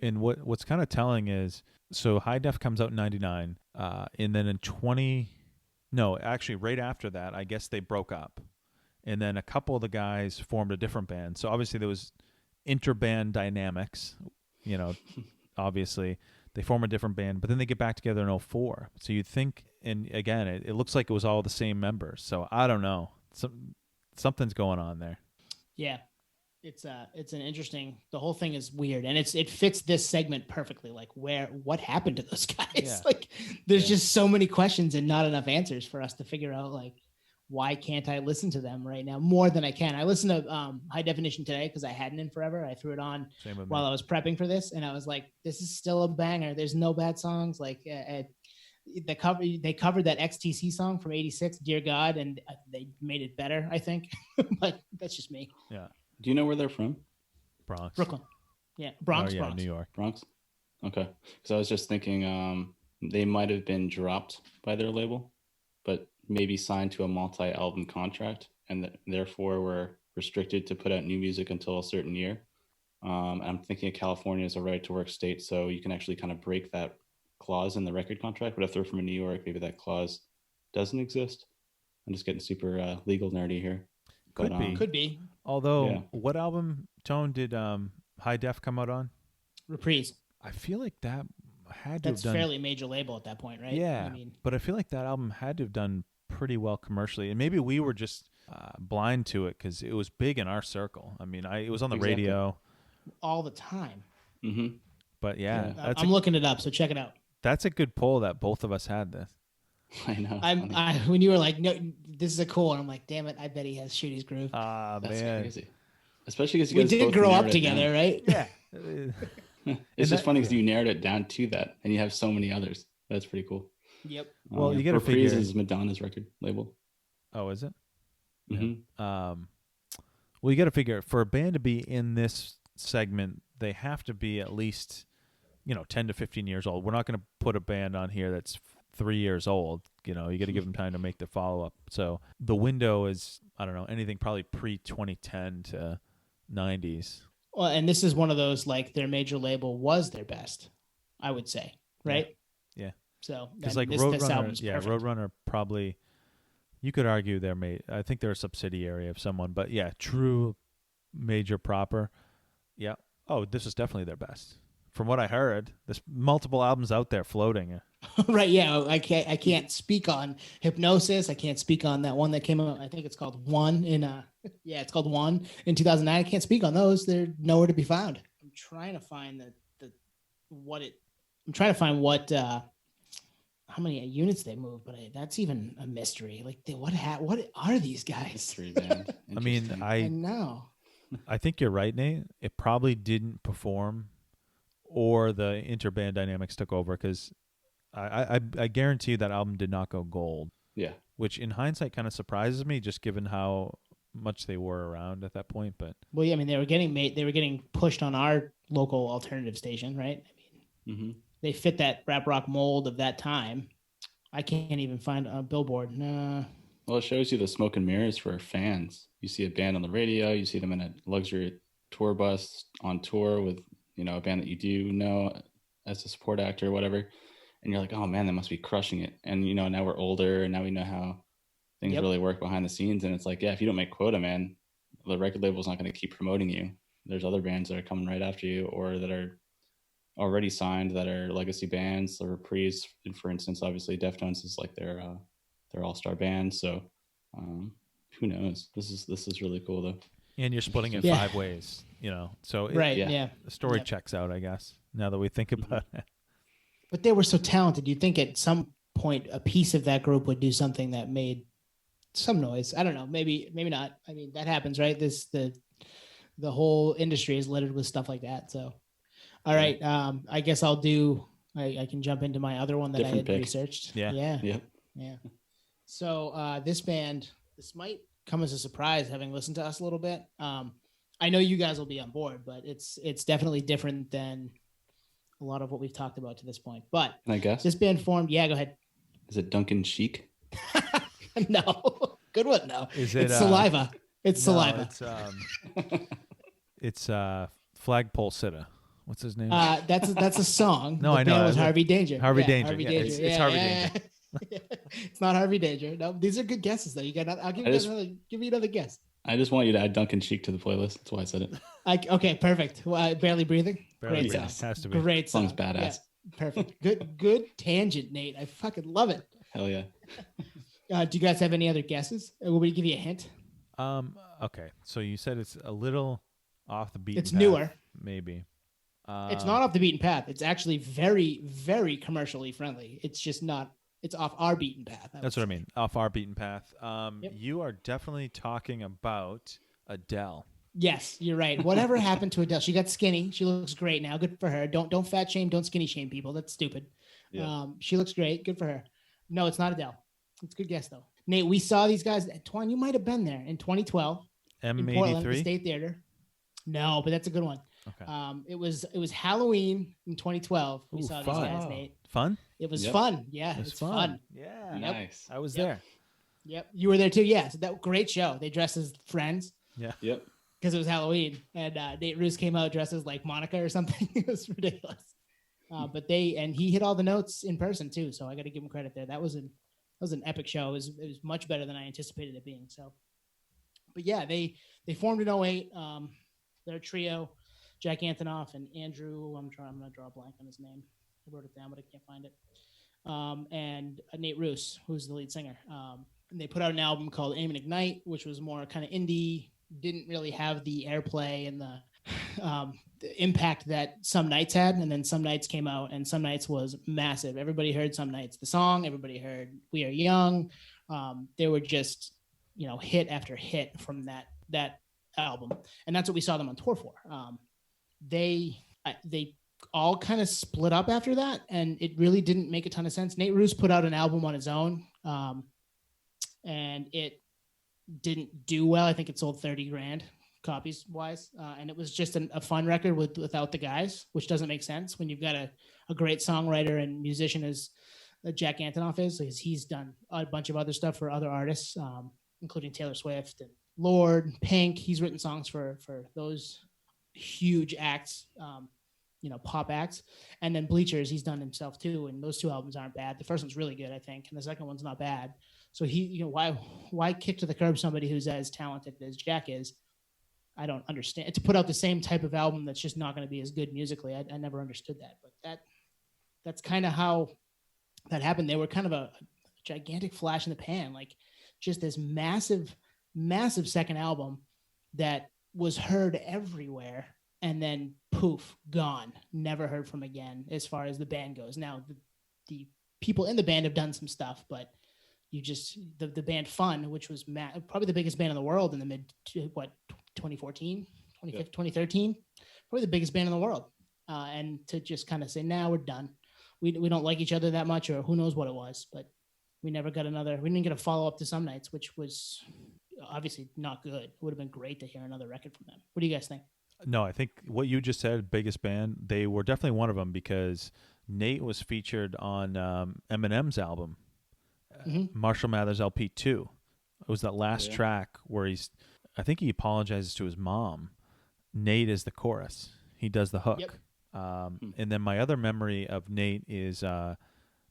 And what's kind of telling is, so High Def comes out in 99, and then right after that, I guess they broke up. And then a couple of the guys formed a different band. So obviously there was interband dynamics, obviously. They form a different band, but then they get back together in 04. So you'd think, and again, it looks like it was all the same members. So I don't know. Something's going on there. Yeah. It's an interesting, the whole thing is weird, and it fits this segment perfectly. Like what happened to those guys? Yeah. Like there's just so many questions and not enough answers for us to figure out, like, why can't I listen to them right now more than I can? I listened to High Definition today because I hadn't in forever. I threw it on while I was prepping for this, and I was like, this is still a banger. There's no bad songs. Like they covered that XTC song from '86, Dear God, and they made it better, I think. But that's just me. Yeah. Do you know where they're from? Bronx. Brooklyn. Yeah, Bronx. Oh, yeah, Bronx. New York. Bronx. Okay. Because I was just thinking they might have been dropped by their label, but maybe signed to a multi-album contract, and therefore were restricted to put out new music until a certain year. I'm thinking of California as a right-to-work state, so you can actually kind of break that clause in the record contract. But if they're from New York, maybe that clause doesn't exist. I'm just getting super legal nerdy here. Could be. Although, What album, Tone, did High Def come out on? Reprise. I feel like that had to have done... That's fairly major label at that point, right? Yeah, but I feel like that album had to have done pretty well commercially, and maybe we were just blind to it because it was big in our circle. I mean, it was on the radio all the time. Mm-hmm. But yeah, I'm looking it up, so check it out. That's a good poll that both of us had this. I know. When you were like, no, this is a cool one, I'm like, damn it, I bet he has Shooty's Groove. That's man. crazy. Especially because we did grow up together, right? Yeah. It's just funny because you narrowed it down to that, and you have so many others. That's pretty cool. Yep. Well, you got to figure. Reprise is Madonna's record label. Oh, is it? Mm-hmm. Yeah. Well, you got to figure, for a band to be in this segment, they have to be at least, 10 to 15 years old. We're not going to put a band on here that's 3 years old. You got to give them time to make the follow up. So the window is, I don't know, anything probably pre 2010 to 90s. Well, and this is one of those, like, their major label was their best, I would say, right? Yeah. So because like Roadrunner probably, you could argue I think they're a subsidiary of someone, but yeah, true major proper. Yeah. Oh, this is definitely their best. From what I heard, there's multiple albums out there floating. Right. Yeah. I can't speak on Hypnosis. I can't speak on that one that came out. I think it's called One it's called One in 2009. I can't speak on those. They're nowhere to be found. I'm trying to find what it I'm trying to find what how many units they moved, but that's even a mystery. Like, what are these guys? Mystery band. I mean, Interesting. I know. I think you're right, Nate. It probably didn't perform, or the interband dynamics took over, because I guarantee you that album did not go gold. Yeah. Which in hindsight kind of surprises me, just given how much they were around at that point. But well, yeah, I mean, they were getting pushed on our local alternative station, right? I mean, they fit that rap rock mold of that time. I can't even find a Billboard. No. Well, it shows you the smoke and mirrors for fans. You see a band on the radio, you see them in a luxury tour bus on tour with, you know, a band that you do know as a support actor or whatever. And you're like, oh man, they must be crushing it. And, you know, now we're older and now we know how things really work behind the scenes. And it's like, yeah, if you don't make quota, man, the record label's not going to keep promoting you. There's other bands that are coming right after you, or that are already signed, that are legacy bands, the Reprise, for instance. Obviously Deftones is like their all-star band. So who knows? This is really cool though. And you're splitting it 5 ways, you know. So the story checks out, I guess, now that we think about it. But they were so talented. You'd think at some point a piece of that group would do something that made some noise. I don't know. Maybe not. I mean, that happens, right? The whole industry is littered with stuff like that. So, all right. I guess I can jump into my other one that I had researched. Yeah. So this band, this might come as a surprise, having listened to us a little bit. I know you guys will be on board, but it's definitely different than a lot of what we've talked about to this point. But I guess this band formed. Yeah, go ahead. Is it Duncan Sheik? No, good one. No, is it Saliva? It's Saliva. It's Flagpole Sitta. What's his name? That's a song. No, I know. Band was Harvey Danger. Harvey Danger. Harvey Danger. Danger. It's Harvey Danger. It's not Harvey Danger. No, these are good guesses though. I'll give you another guess. I just want you to add Duncan Sheik to the playlist. That's why I said it. Okay, perfect. Barely Breathing. Barely Great song. Has to be. Great song. Song's badass. Yeah, perfect. Good tangent, Nate. I fucking love it. Hell yeah. Do you guys have any other guesses? Will we give you a hint? Okay. So you said it's a little off the beaten path. It's newer. Maybe. It's not off the beaten path. It's actually very, very commercially friendly. It's just not. It's off our beaten path. That's what I mean. Off our beaten path. You are definitely talking about Adele. Yes, you're right. Whatever happened to Adele? She got skinny. She looks great now. Good for her. Don't fat shame. Don't skinny shame people. That's stupid. Yeah. She looks great. Good for her. No, it's not Adele. It's a good guess though. Nate, we saw these guys. Twan, you might have been there in 2012 in Portland at the State Theater. No, but that's a good one. Okay. It was Halloween in 2012. We saw these guys, Nate. Fun? It was fun. Yeah, it was fun. Yeah. Nice. I was there. Yep. You were there too. Yeah. So that great show. They dressed as friends. Yeah. Yep. Because it was Halloween, and Nate Roos came out dressed as like Monica or something. It was ridiculous. But he hit all the notes in person too. So I got to give him credit there. That was an epic show. It was much better than I anticipated it being. So, but yeah, they formed in 2008. They're a trio. Jack Antonoff and Andrew. I'm going to draw a blank on his name. I wrote it down, but I can't find it. And Nate Roos, who's the lead singer. And they put out an album called Aim and Ignite, which was more kind of indie, didn't really have the airplay and the impact that Some Nights had. And then Some Nights came out, and Some Nights was massive. Everybody heard Some Nights, the song. Everybody heard We Are Young. They were just, hit after hit from that album. And that's what we saw them on tour for. They all kind of split up after that, and it really didn't make a ton of sense. Nate Roos put out an album on his own, and it didn't do well. I think it sold 30 grand copies wise, and it was just a fun record without the guys, which doesn't make sense when you've got a great songwriter and musician as Jack Antonoff is, because he's done a bunch of other stuff for other artists, including Taylor Swift and Lorde, Pink. He's written songs for those huge acts, pop acts. And then Bleachers, he's done himself too, and those two albums aren't bad. The first one's really good, I think, and the second one's not bad. So why kick to the curb somebody who's as talented as Jack is? I don't understand. To put out the same type of album that's just not going to be as good musically, I never understood that. But that's kind of how that happened. They were kind of a gigantic flash in the pan, like just this massive second album that was heard everywhere, and then poof, gone, never heard from again as far as the band goes. Now the people in the band have done some stuff, but the band Fun, which was probably the biggest band in the world in the mid 2014, 2013, probably the biggest band in the world, and to just kind of say, now we're done. We don't like each other that much, or who knows what it was, but we didn't get a follow up to Some Nights, which was obviously not good. It would have been great to hear another record from them. What do you guys think? No, I think what you just said, biggest band, they were definitely one of them, because Nate was featured on Eminem's album, Marshall Mathers LP 2. It was that last track where I think he apologizes to his mom. Nate is the chorus. He does the hook. Yep. And then my other memory of Nate is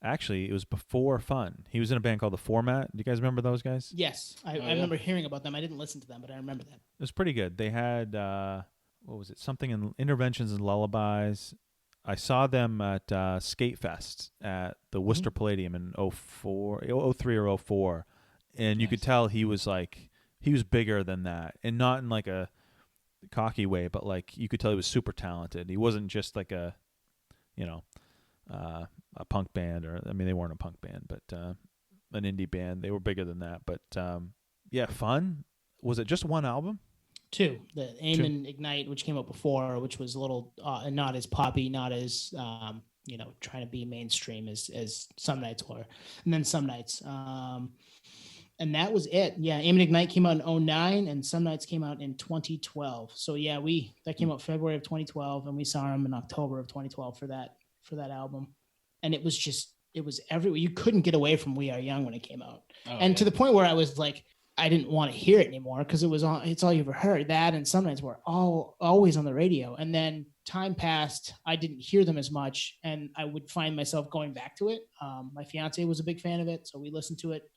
actually, it was before Fun. He was in a band called The Format. Do you guys remember those guys? Yes. I remember hearing about them. I didn't listen to them, but I remember that. It was pretty good. They had, what was it? Something in Interventions and Lullabies. I saw them at Skate Fest at the Worcester Palladium in 03 or 04. And you could tell he was bigger than that. And not in like a cocky way, but like you could tell he was super talented. He wasn't just like a punk band, or I mean, they weren't a punk band, but an indie band. They were bigger than that. But Fun. Was it just one album? 2, the Aim and Ignite, which came out before, which was a little not as poppy, not as trying to be mainstream as Some Nights were, and then Some Nights, and that was it. Yeah, Aim and Ignite came out in 2009, and Some Nights came out in 2012. So yeah, that came out February of 2012, and we saw them in October of 2012 for that album, and it was everywhere. You couldn't get away from We Are Young when it came out, to the point where I was like, I didn't want to hear it anymore because it's all you ever heard. That and Some Nights were always on the radio. And then time passed, I didn't hear them as much, and I would find myself going back to it. My fiance was a big fan of it, so we listened to it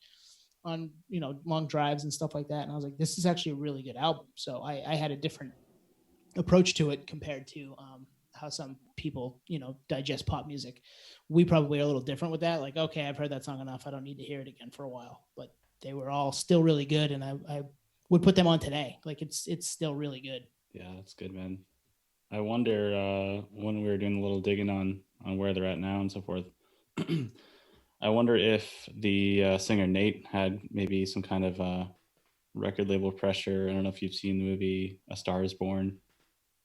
on long drives and stuff like that. And I was like, this is actually a really good album. So I had a different approach to it compared to how some people digest pop music. We probably are a little different with that. Like, okay, I've heard that song enough. I don't need to hear it again for a while. But they were all still really good, and I would put them on today. Like it's still really good. Yeah, that's good, man. I wonder when we were doing a little digging on where they're at now and so forth. I wonder if the singer Nate had maybe some kind of record label pressure. I don't know if you've seen the movie A Star Is Born,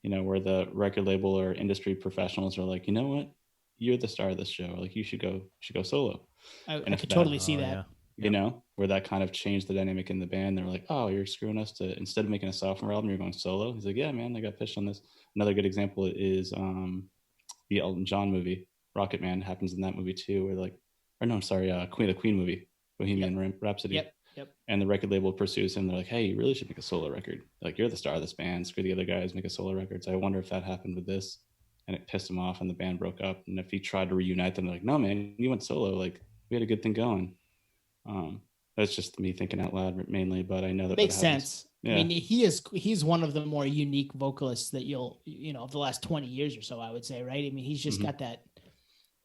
where the record label or industry professionals are like, you know what, you're the star of this show. Like you should go solo. I could totally see that. Yeah. Where that kind of changed the dynamic in the band. They're like, oh, you're screwing us to, instead of making a sophomore album, you're going solo. He's like, yeah, man, I got pitched on this. Another good example is the Elton John movie, Rocket Man, happens in that movie too, where the Queen movie, Bohemian Rhapsody. Yep. And the record label pursues him. They're like, hey, you really should make a solo record. Like, you're the star of this band. Screw the other guys, make a solo record. So I wonder if that happened with this, and it pissed him off and the band broke up. And if he tried to reunite them, they're like, no, man, you went solo. Like, we had a good thing going. That's just me thinking out loud mainly, but I know that makes sense. Yeah. I mean, he's one of the more unique vocalists that of the last 20 years or so, I would say, right? I mean, he's just got that,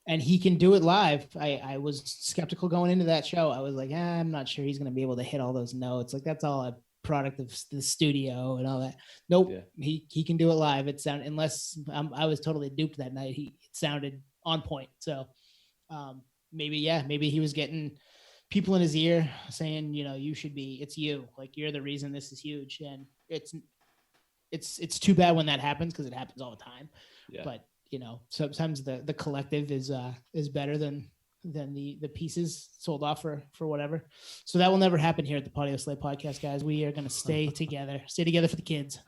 and he can do it live. I was skeptical going into that show. I was like, I'm not sure he's going to be able to hit all those notes. Like, that's all a product of the studio and all that. Nope. Yeah. He can do it live. It sounded, unless I was totally duped that night. It sounded on point. So maybe he was getting people in his ear saying, it's you, like, you're the reason this is huge. And it's too bad when that happens, because it happens all the time. Yeah. But sometimes the collective is better than the pieces sold off for whatever. So that will never happen here at the Patio Slay podcast, guys. We are going to stay together for the kids.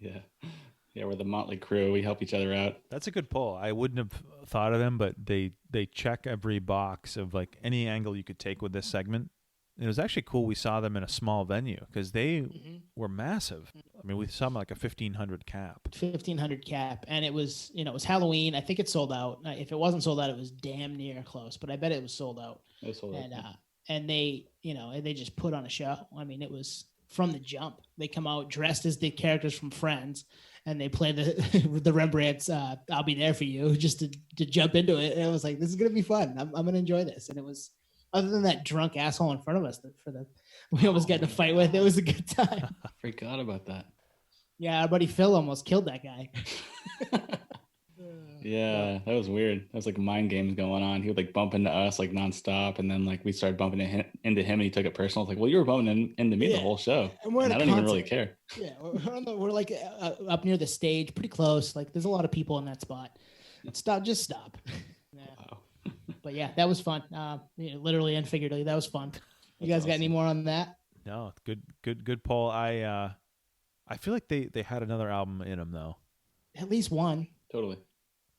Yeah, we're the Motley Crew. We help each other out. That's a good pull. I wouldn't have thought of them, but they check every box of like any angle you could take with this segment. It was actually cool. We saw them in a small venue because they were massive. I mean, we saw them like a 1,500 cap. 1,500 cap, and it was it was Halloween. I think it sold out. If it wasn't sold out, it was damn near close. But I bet it was sold out. It was sold out. And they they just put on a show. I mean, it was from the jump. They come out dressed as the characters from Friends, and they play the Rembrandt's "I'll Be There for You" just to jump into it. And I was like, this is gonna be fun. I'm gonna enjoy this. And it was, other than that drunk asshole in front of us we almost got in a fight with, it was a good time. I forgot about that. Yeah, our buddy Phil almost killed that guy. Yeah, that was weird. That was like mind games going on. He would like bump into us like nonstop, and then like we started bumping into him, and he took it personal. It's like, well, you were bumping into me the whole show, and we're and at I a don't even concert. really care. Yeah, we're like up near the stage, pretty close. Like, there's a lot of people in that spot. Just stop. Yeah. Wow. But yeah, that was fun. Literally and figuratively, that was fun. You guys got any more on that? No, good poll. I feel like they had another album in them though. At least one. Totally.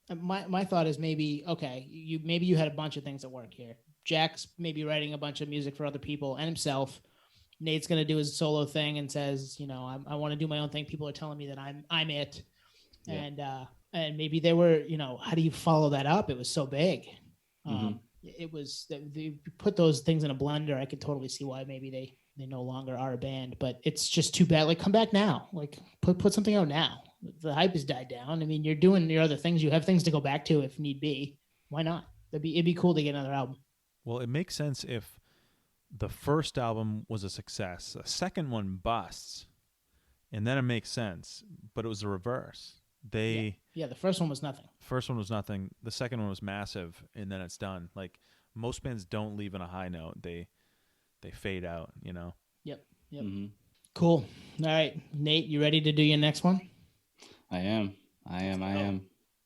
My thought is maybe you had a bunch of things at work here. Jack's maybe writing a bunch of music for other people and himself. Nate's gonna do his solo thing and says, I want to do my own thing. People are telling me that I'm it, yeah. And maybe they were, how do you follow that up? It was so big. It was they put those things in a blender. I could totally see why maybe they no longer are a band, but it's just too bad. Like, come back now. Like, put something out now. The hype has died down. I mean, you're doing your other things. You have things to go back to if need be. Why not? It'd be cool to get another album. Well, it makes sense if the first album was a success, a second one busts, and then it makes sense. But it was the reverse. The first one was nothing. First one was nothing. The second one was massive, and then it's done. Like, most bands don't leave on a high note. They fade out. Yep. Mm-hmm. Cool. All right, Nate, you ready to do your next one? I am.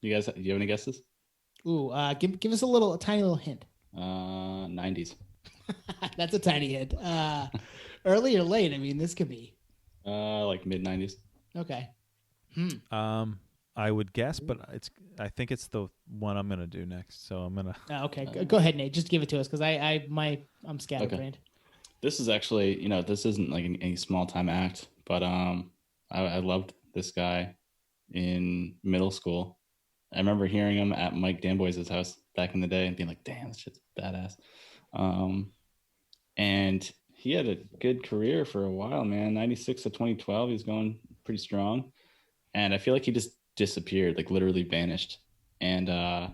You guys, do you have any guesses? Ooh, give us a tiny little hint. 90s. That's a tiny hint. Early or late? I mean, this could be. Like mid 90s. Okay. I would guess, but I think it's the one I'm gonna do next. So I'm gonna. Okay, go ahead, Nate. Just give it to us because I'm scatterbrained. Okay. This is actually, this isn't like any small time act, but I loved this guy in middle school. I remember hearing him at Mike Danboys' house back in the day and being like, damn, this shit's badass. And he had a good career for a while, man. 96 to 2012, he was going pretty strong. And I feel like he just disappeared, like literally vanished. And I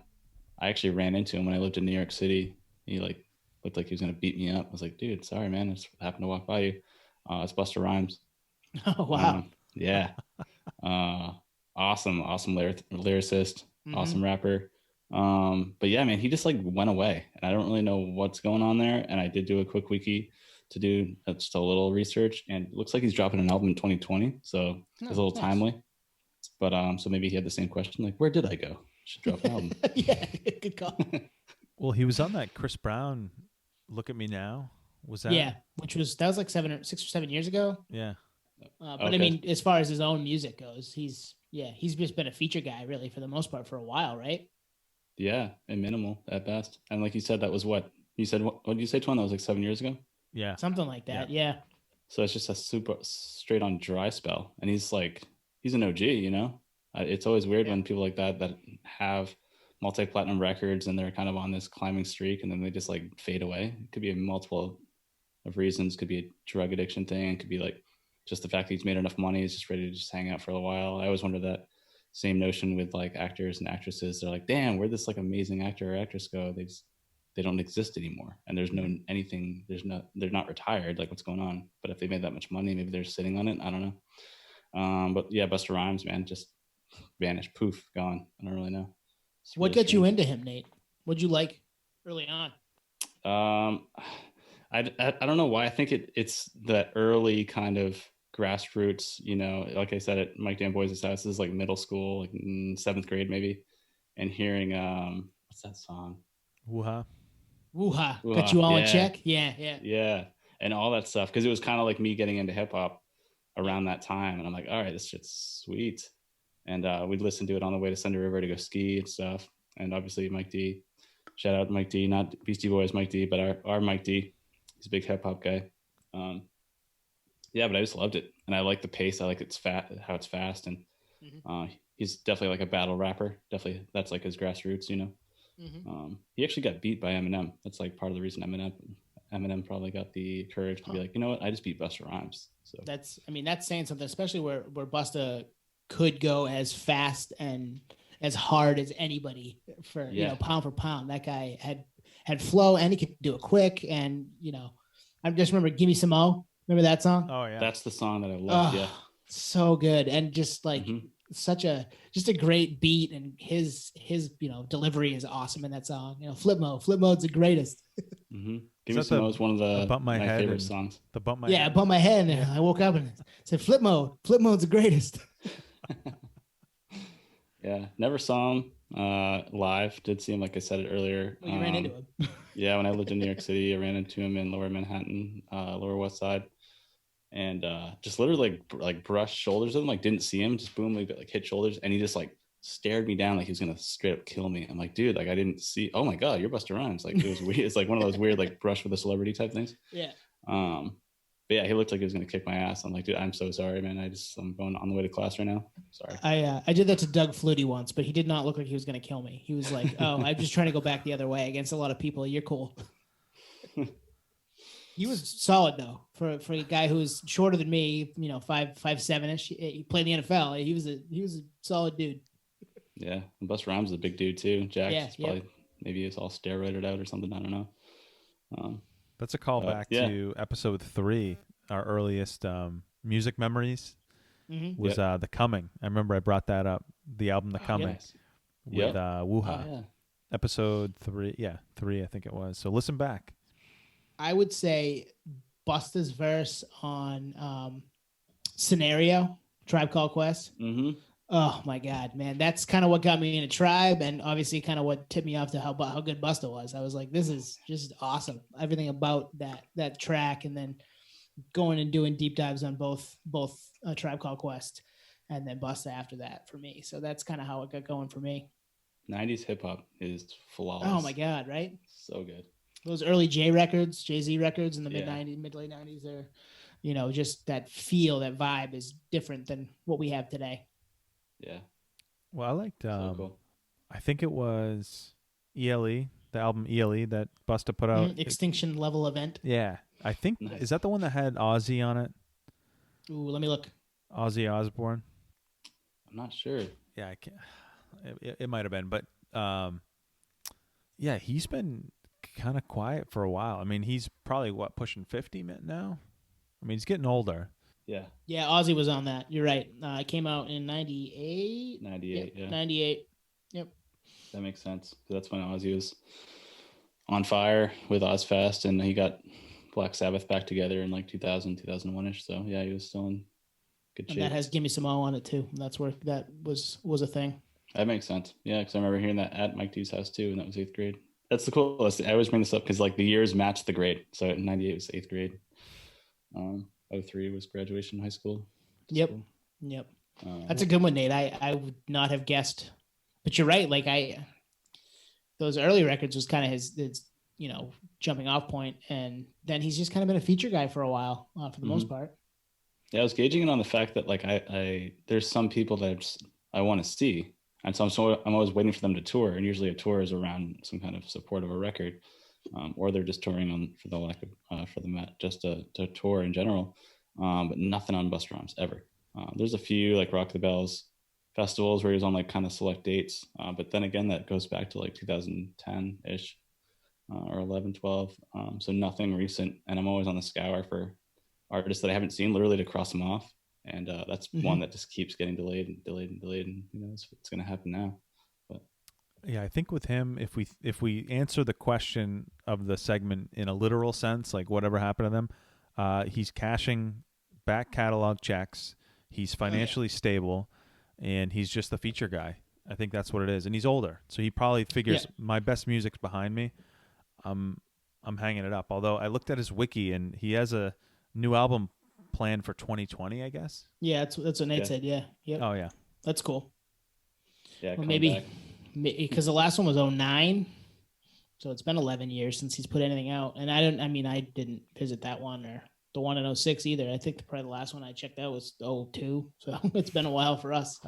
actually ran into him when I lived in New York City. He like looked like he was going to beat me up. I was like, dude, sorry, man. I just happened to walk by you. It's Busta Rhymes. Oh, wow. Yeah. Awesome lyricist, awesome rapper. But yeah, man, he just like went away and I don't really know what's going on there. And I did do a quick wiki to do just a little research, and it looks like he's dropping an album in 2020. So it's a little timely. But so maybe he had the same question, like, where did I go? Should drop an album. Yeah, good call. Well, he was on that Chris Brown "Look at Me Now." Was that? Yeah, that was like 6 or 7 years ago. Yeah. But okay. I mean, as far as his own music goes, he's just been a feature guy really for the most part for a while, right? Yeah, and minimal at best. And like you said, that was what you said. What did you say, Twan? That was like 7 years ago. Yeah, something like that. Yeah. So it's just a super straight on dry spell, and he's an OG. It's always weird when people like that have multi-platinum records and they're kind of on this climbing streak, and then they just like fade away. It could be a multiple of reasons. It could be a drug addiction thing. It could be like just the fact that he's made enough money, he's just ready to just hang out for a while. I always wonder that same notion with like actors and actresses. They're like, damn, where'd this like amazing actor or actress go? They don't exist anymore. And there's they're not retired. Like, what's going on? But if they made that much money, maybe they're sitting on it. I don't know. But yeah, Busta Rhymes, man, just vanished, poof, gone. I don't really know. What got you into him, Nate? What'd you like early on? I don't know why. I think it's that early kind of grassroots, like I said, at Mike Danboys' house, this is like middle school, like in 7th grade maybe, and hearing what's that song? Woo-ha. Got you all in check? Yeah. And all that stuff, because it was kind of like me getting into hip hop around that time, and I'm like, all right, this shit's sweet. And we'd listen to it on the way to Thunder River to go ski and stuff. And obviously Mike D, shout out Mike D, not Beastie Boys Mike D, but our Mike D. He's a big hip hop guy. But I just loved it, and I like the pace. I like how it's fast, and he's definitely like a battle rapper. Definitely, that's like his grassroots, He actually got beat by Eminem. That's like part of the reason Eminem probably got the courage to be like, you know what, I just beat Busta Rhymes. So that's saying something, especially where Busta could go as fast and as hard as anybody for pound for pound. That guy had flow, and he could do it quick. And I just remember "Give Me Some Mo." Remember that song? Oh yeah, that's the song that I love. Yeah, so good. And just like such just a great beat, and his delivery is awesome in that song. Flip mode's the greatest. Mm-hmm. Give Me Some Mo is one of my favorite songs. The bump my head. I bumped my head, and I woke up and said, "Flip mode's the greatest." Yeah, never saw him live. Did see him, like I said it earlier. You ran into him. Yeah, when I lived in New York City, I ran into him in Lower Manhattan, Lower West Side, and just literally like brushed shoulders with him. Like didn't see him, just boom, like hit shoulders, and he just like stared me down like he was gonna straight up kill me. I'm like, dude, like I didn't see. Oh my god, you're Busta Rhymes. Like it was weird. It's like one of those weird like brush with a celebrity type things. Yeah. But yeah, he looked like he was gonna kick my ass. I'm like, dude, I'm so sorry, man. I'm going on the way to class right now. Sorry. I did that to Doug Flutie once, but he did not look like he was gonna kill me. He was like, "Oh, I'm just trying to go back the other way against a lot of people. You're cool." He was solid though for a guy who was shorter than me. 5'7" ish. He played in the NFL. He was a solid dude. Yeah, and Busta Rhymes is a big dude too. Jack, yeah, maybe it's all steroided out or something. I don't know. That's a callback to episode 3. Our earliest music memories was The Coming. I remember I brought that up. The album The Coming with Wuha. Oh, yeah. Episode 3. Yeah, 3 I think it was. So listen back. I would say Busta's verse on Scenario, Tribe Called Quest. Mm-hmm. Oh my God, man. That's kind of what got me into Tribe, and obviously kind of what tipped me off to how good Busta was. I was like, this is just awesome. Everything about that track, and then going and doing deep dives on both Tribe Called Quest and then Busta after that for me. So that's kind of how it got going for me. 90s hip hop is flawless. Oh my God, right? So good. Those early Jay-Z records in the mid-90s, mid-late 90s are, just that feel, that vibe is different than what we have today. Yeah. Well, I liked, so cool. I think it was ELE, the album ELE that Busta put out. Extinction Level Event. Yeah. I think, is that the one that had Ozzy on it? Ooh, let me look. Ozzy Osbourne? I'm not sure. Yeah, I can't. It might have been, but yeah, he's been kind of quiet for a while. I mean, he's probably pushing 50 now. I mean, he's getting older. Yeah. Yeah, Ozzy was on that. You're right. It came out in 98. 98, yep, 98. Yep. That makes sense. That's when Ozzy was on fire with Ozfest, and he got Black Sabbath back together in like 2000, 2001-ish. So yeah, he was still in good shape. And that has Gimme Some Mo on it too. That's where that was a thing. That makes sense. Yeah, because I remember hearing that at Mike D's house too, and that was 8th grade. That's the coolest. I always bring this up because like the years match the grade. So 98 was 8th grade. 03 was graduation high school. Yep. School. Yep. That's a good one, Nate. I would not have guessed, but you're right. Like those early records was kind of his jumping off point, and then he's just kind of been a feature guy for a while for the most part. Yeah, I was gauging it on the fact that like I there's some people that I want to see, and so I'm always waiting for them to tour, and usually a tour is around some kind of support of a record, or they're just touring for the lack of just to tour in general, but nothing on Busta Rhymes ever. There's a few like Rock the Bells festivals where he was on like kind of select dates, but then again that goes back to like 2010-ish or 11, 12, so nothing recent, and I'm always on the scour for artists that I haven't seen, literally to cross them off, and that's one that just keeps getting delayed, and who knows what's going to happen now. But yeah, I think with him, if we answer the question of the segment in a literal sense, like whatever happened to them, he's cashing back catalog checks, he's financially stable, and he's just the feature guy. I think that's what it is, and he's older, so he probably figures my best music's behind me. I'm hanging it up. Although I looked at his wiki, and he has a new album planned for 2020, I guess. Yeah, that's what Nate said. Yeah. Yep. Oh yeah. That's cool. Yeah. Well, maybe because the last one was 2009, so it's been 11 years since he's put anything out. And I didn't visit that one or the one in 2006 either. I think probably the last one I checked out was 2002. So it's been a while for us.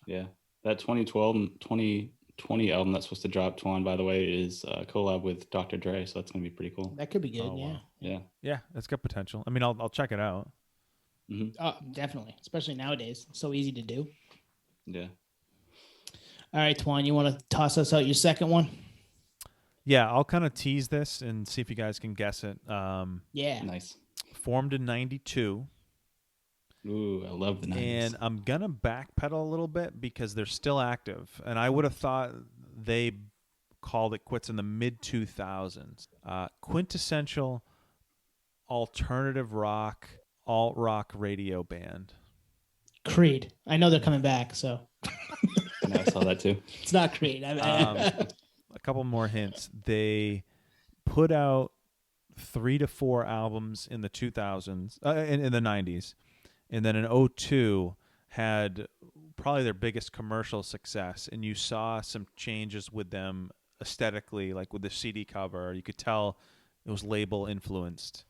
Yeah. That 2012 and 2020 album that's supposed to drop, Twan, by the way, is a collab with Dr. Dre, so that's going to be pretty cool. That could be good. Oh, wow. Yeah. Yeah, that's got potential. I mean, I'll check it out. Oh, definitely, especially nowadays. It's so easy to do. Yeah. All right, Twan, you want to toss us out your second one? Yeah, I'll kind of tease this and see if you guys can guess it. Yeah. Nice. Formed in 92. Ooh, I love the 90s. And I'm going to backpedal a little bit because they're still active. And I would have thought they called it quits in the mid-2000s. Quintessential alternative rock, alt-rock radio band. Creed. I know they're coming back, so. And I saw that too. It's not Creed. A couple more hints. They put out 3 to 4 albums in the 2000s, in the 90s. And then in 2002 had probably their biggest commercial success. And you saw some changes with them aesthetically, like with the CD cover. You could tell it was label influenced.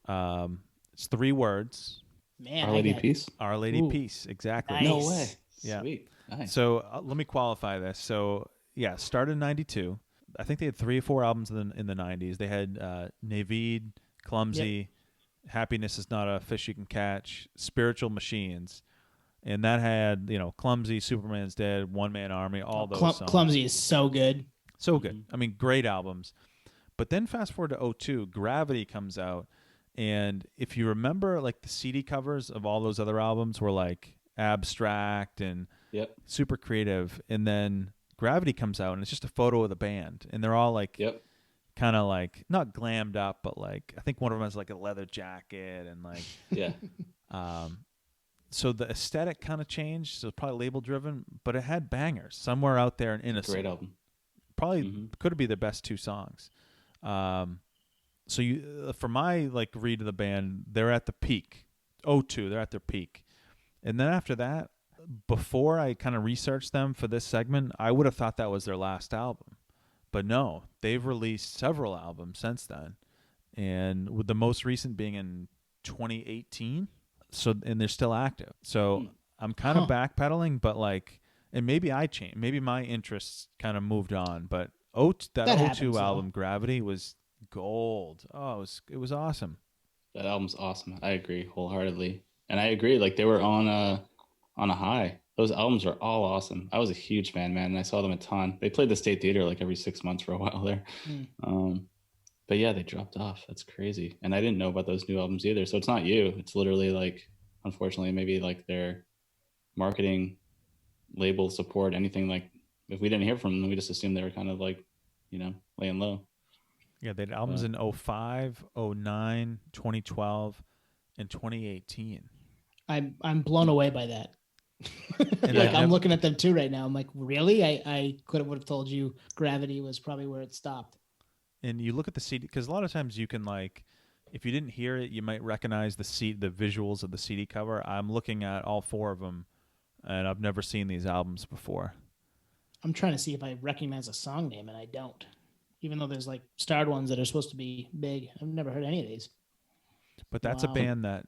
It's 3 words. Man, Our Lady Peace? Our Lady Peace, exactly. Nice. No way. Yeah. Sweet. Nice. So let me qualify this. So, yeah, started in 92. I think they had 3 or 4 albums in the 90s. They had Naveed, Clumsy, Happiness is Not a Fish You Can Catch, Spiritual Machines. And that had, Clumsy, Superman's Dead, One Man Army, all those songs. Clumsy is so good. So good. I mean, great albums. But then fast forward to 2002, Gravity comes out. And if you remember, like, the CD covers of all those other albums were, like, abstract and super creative. And then Gravity comes out, and it's just a photo of the band. And they're all, like, kind of, like, not glammed up, but, like, I think one of them has, like, a leather jacket and, like... So the aesthetic kind of changed. So it's probably label-driven, but it had bangers. Somewhere Out There and Innocent. Great album. Probably could be the best 2 songs. So you, for my read of the band, they're at the peak. 2002, they're at their peak. And then after that, before I kind of researched them for this segment, I would have thought that was their last album. But no, they've released several albums since then. And with the most recent being in 2018. So, and they're still active. So I'm kind of backpedaling, but and maybe I changed. Maybe my interests kind of moved on. But that 2002 album, Gravity, was gold. Oh, it was awesome. That album's awesome. I agree wholeheartedly. And I agree, they were on a high. Those albums are all awesome. I was a huge fan, man, and I saw them a ton. They played the State Theater every 6 months for a while there. But yeah, they dropped off. That's crazy. And I didn't know about those new albums either. So it's not you. It's literally unfortunately, maybe their marketing, label support, anything if we didn't hear from them, we just assumed they were kind of laying low. Yeah, they had albums in 2005, 2009, 2012, and 2018. I'm blown away by that. And I'm looking at them too right now. I'm like, really? I would have told you Gravity was probably where it stopped. And you look at the CD, because a lot of times you can if you didn't hear it, you might recognize the visuals of the CD cover. I'm looking at all 4 of them, and I've never seen these albums before. I'm trying to see if I recognize a song name, and I don't. Even though there's starred ones that are supposed to be big, I've never heard any of these. But that's a band that,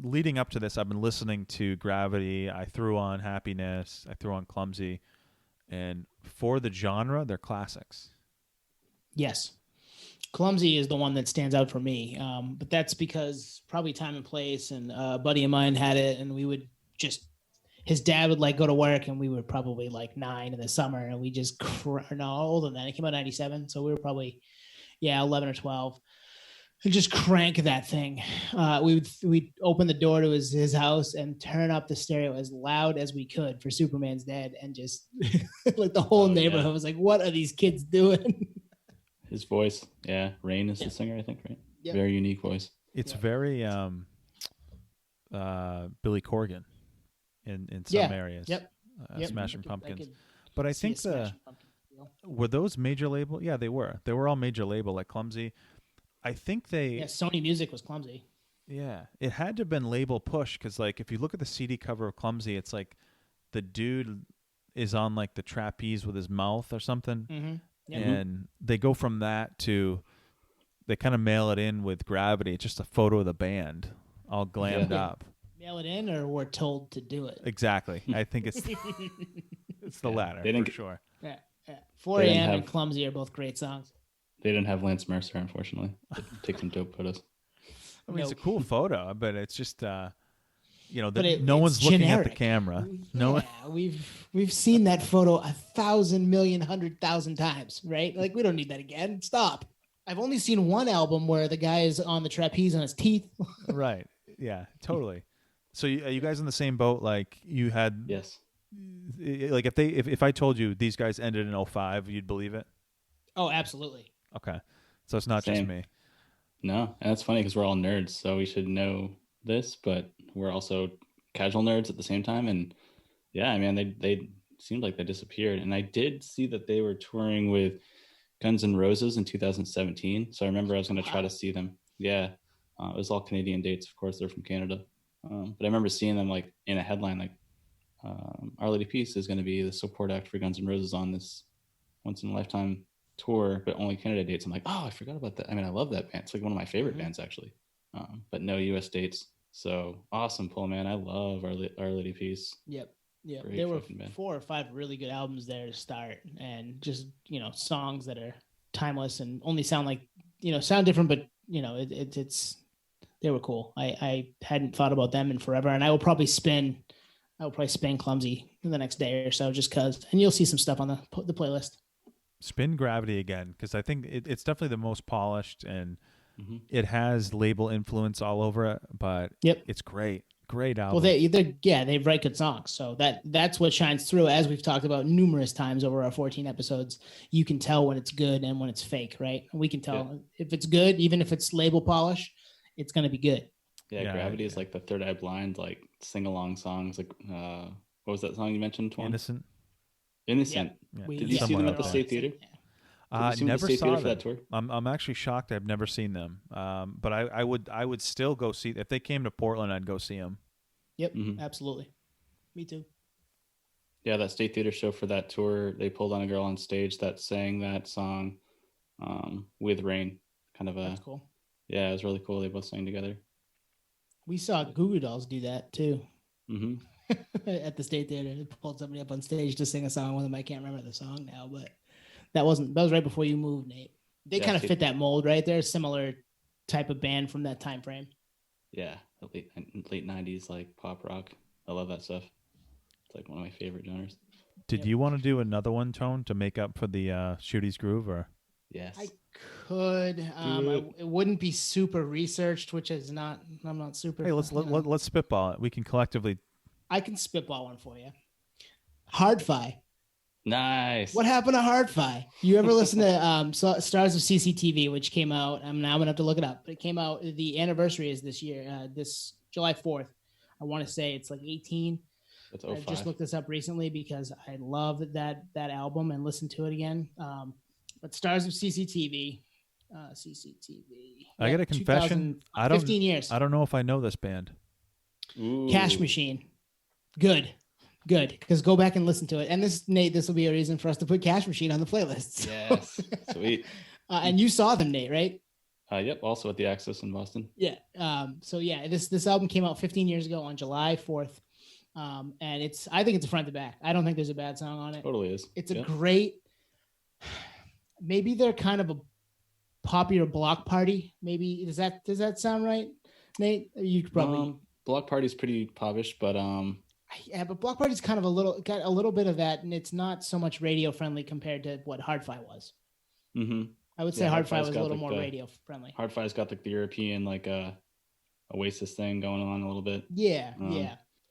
leading up to this, I've been listening to Gravity. I threw on Happiness. I threw on Clumsy. And for the genre, they're classics. Yes. Clumsy is the one that stands out for me. But that's because probably time and place, and a buddy of mine had it, and we would his dad would go to work, and we were probably 9 in the summer, and we just, no, older than that. It came out in 97. So we were probably, 11 or 12. And just crank that thing. We'd open the door to his house and turn up the stereo as loud as we could for Superman's Dead, and just the whole neighborhood was like, "What are these kids doing?" His voice, Rain is the singer, I think, right? Yep. Very unique voice. It's very Billy Corgan in some areas. Smashing Pumpkins. But I think were those major label? Yeah, they were. They were all major label, like Clumsy. I think Sony Music was Clumsy. Yeah, it had to have been label push, because if you look at the CD cover of Clumsy, it's the dude is on the trapeze with his mouth or something. Mm-hmm. Yep. And they go from that to, they kind of mail it in with Gravity. It's just a photo of the band all glammed up. Mail it in, or we're told to do it. Exactly. I think it's the latter, for sure. Yeah. 4 a.m. and Clumsy are both great songs. They didn't have Lance Mercer, unfortunately. Take some dope photos. I mean, it's a cool photo, but it's just, no one's looking generic. At the camera. We've seen that photo 1,000 million 100,000 times, right? We don't need that again. Stop. I've only seen one album where the guy is on the trapeze on his teeth. Right. Yeah, totally. So are you guys in the same boat? Like you had, Yes. like if I told you these guys ended in 05, you'd believe it? Oh, absolutely. Okay. So it's not just Same. me. No, and that's funny because we're all nerds, so we should know this, but we're also casual nerds at the same time. And yeah, man, they seemed like they disappeared. And I did see that they were touring with Guns N' Roses in 2017. So I remember I was going to try to see them. Yeah, it was all Canadian dates, of course. They're from Canada, but I remember seeing them like in a headline, like Our Lady Peace is going to be the support act for Guns N' Roses on this once in a lifetime tour, but only Canada dates. I'm like, oh, I forgot about that. I mean, I love that band. It's like one of my favorite bands actually, but no US dates. So awesome pull, man. I love Our Lady Peace. Yep. Yeah, Great there were fucking band. 4 or 5 really good albums there to start, and just songs that are timeless and only sound like sound different, but it's they were cool. I hadn't thought about them in forever, and I will probably spin Clumsy in the next day or so, just cause, and you'll see some stuff on the playlist. Spin Gravity again, because I think it's definitely the most polished, and Mm-hmm. it has label influence all over it, but it's great. Great album. Well, they write good songs, so that's what shines through. As we've talked about numerous times over our 14 episodes, you can tell when it's good and when it's fake, right? We can tell if it's good, even if it's label polish, it's going to be good. Yeah, Gravity is like the Third Eye Blind, like sing along songs. Like, what was that song you mentioned? Twan? Innocent. Innocent. Yeah. Did you see them at the State Theater? Never saw them. For that tour? I'm actually shocked. I've never seen them. But I would still go see, if they came to Portland, I'd go see them. Yep, absolutely. Me too. Yeah, that State Theater show for that tour, they pulled on a girl on stage that sang that song with Rain. Kind of That's cool. Yeah, it was really cool. They both sang together. We saw Goo Goo Dolls do that too. Mm-hmm. At the State Theater. They pulled somebody up on stage to sing a song with them. I can't remember the song now, but that was right before you moved, Nate. They kind of fit that mold, right? They're a similar type of band from that time frame. Yeah, the late 90s, like pop rock. I love that stuff. It's like one of my favorite genres. Did you want to do another one, Tone, to make up for the Shooty's Groove, or? Yes. I could. It wouldn't be super researched, which is not. I'm not super. Hey, let's spitball it. We can collectively. I can spitball one for you. Hard-Fi. Nice. What happened to Hard-Fi? You ever listen to Stars of CCTV, which came out? I'm now gonna have to look it up. But it came out. The anniversary is this year, this July 4th. I want to say it's like 18. That's I just looked this up recently because I love that album and listened to it again. But Stars of CCTV. I got a confession. 15 years. I don't know if I know this band. Ooh. Cash Machine. Good. Because go back and listen to it. And this will be a reason for us to put Cash Machine on the playlist. Yes. Sweet. And you saw them, Nate, right? Yep. Also at the Access in Boston. Yeah. This album came out 15 years ago on July 4th. And I think it's a front to back. I don't think there's a bad song on it. Totally is. It's a great, maybe they're kind of a popular block party. Maybe does that sound right, Nate? You probably Block Party's pretty popish, but yeah, but Block Party's kind of got a little bit of that, and it's not so much radio friendly compared to what Hard-Fi was. Mm-hmm. I would say Hard-Fi was a little more radio friendly. Hard-Fi's got like the European Oasis thing going on a little bit. Yeah.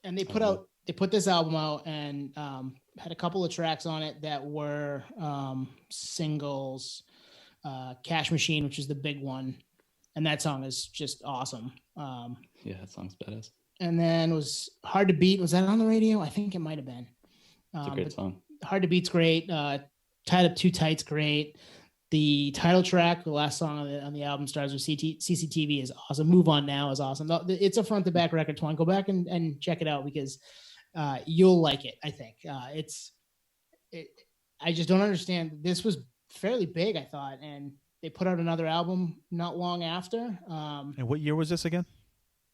And they put this album out and had a couple of tracks on it that were singles. Cash Machine, which is the big one, and that song is just awesome. Yeah, that song's badass. And then was Hard to Beat. Was that on the radio? I think it might have been. It's a great song. Hard to Beat's great. Tied Up Too Tight's great. The title track, the last song on the album, Stars with CCTV, is awesome. Move On Now is awesome. It's a front to back record. Twan, go back and check it out because you'll like it. I think I just don't understand. This was fairly big, I thought, and they put out another album not long after. And what year was this again?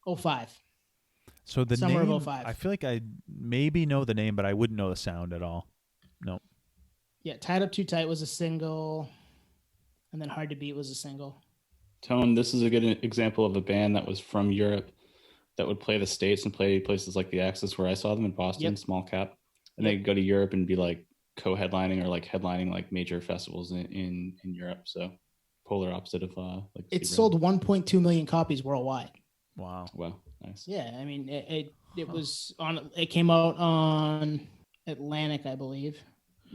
05. So the Summer name, of 05. I feel like I maybe know the name, but I wouldn't know the sound at all. No. Yeah, Tied Up Too Tight was a single, and then Hard to Beat was a single. Tone, this is a good example of a band that was from Europe that would play the States and play places like the Axis where I saw them in Boston, small cap. And they'd go to Europe and be like co-headlining or like headlining like major festivals in Europe. So polar opposite of like it sold 1.2 million copies worldwide. Wow. Nice. Yeah, I mean, it was on. It came out on Atlantic, I believe.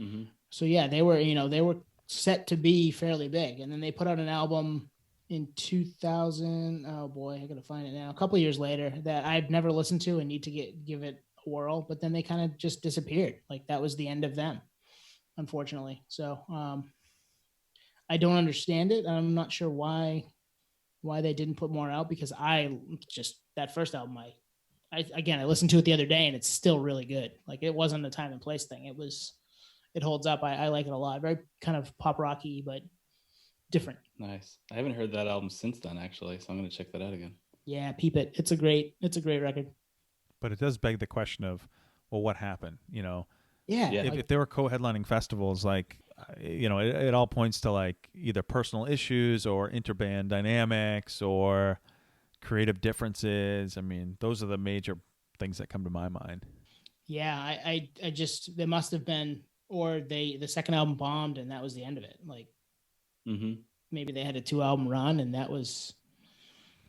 Mm-hmm. So yeah, they were set to be fairly big, and then they put out an album in 2000. Oh boy, I gotta find it now. A couple years later that I've never listened to and need to give it a whirl. But then they kind of just disappeared. Like that was the end of them, unfortunately. So I don't understand it. I'm not sure why they didn't put more out, because I just that first album I listened to it the other day and it's still really good. Like it wasn't a time and place thing. It holds up. I like it a lot. Very kind of pop rocky, but different. Nice. I haven't heard that album since then, actually, so I'm gonna check that out again. Yeah, peep it. It's a great record. But it does beg the question of, well, what happened? Yeah. If there were co-headlining festivals, like, it all points to like either personal issues or interband dynamics or creative differences. I mean, those are the major things that come to my mind. Yeah, I just there must have been, or the second album bombed and that was the end of it. Like maybe they had a 2-album run and that was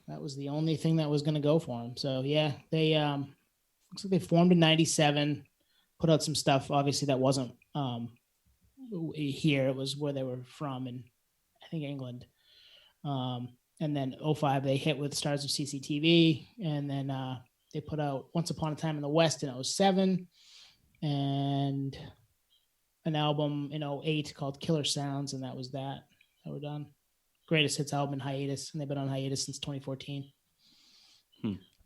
the only thing that was going to go for them. So yeah, they looks like they formed in 97, put out some stuff obviously that wasn't here. It was where they were from, in I think England. And then 05 they hit with Stars of CCTV, and then they put out Once Upon a Time in the West in 07, and an album in 08 called Killer Sounds, and that was that were done. Greatest hits album in hiatus, and they've been on hiatus since 2014.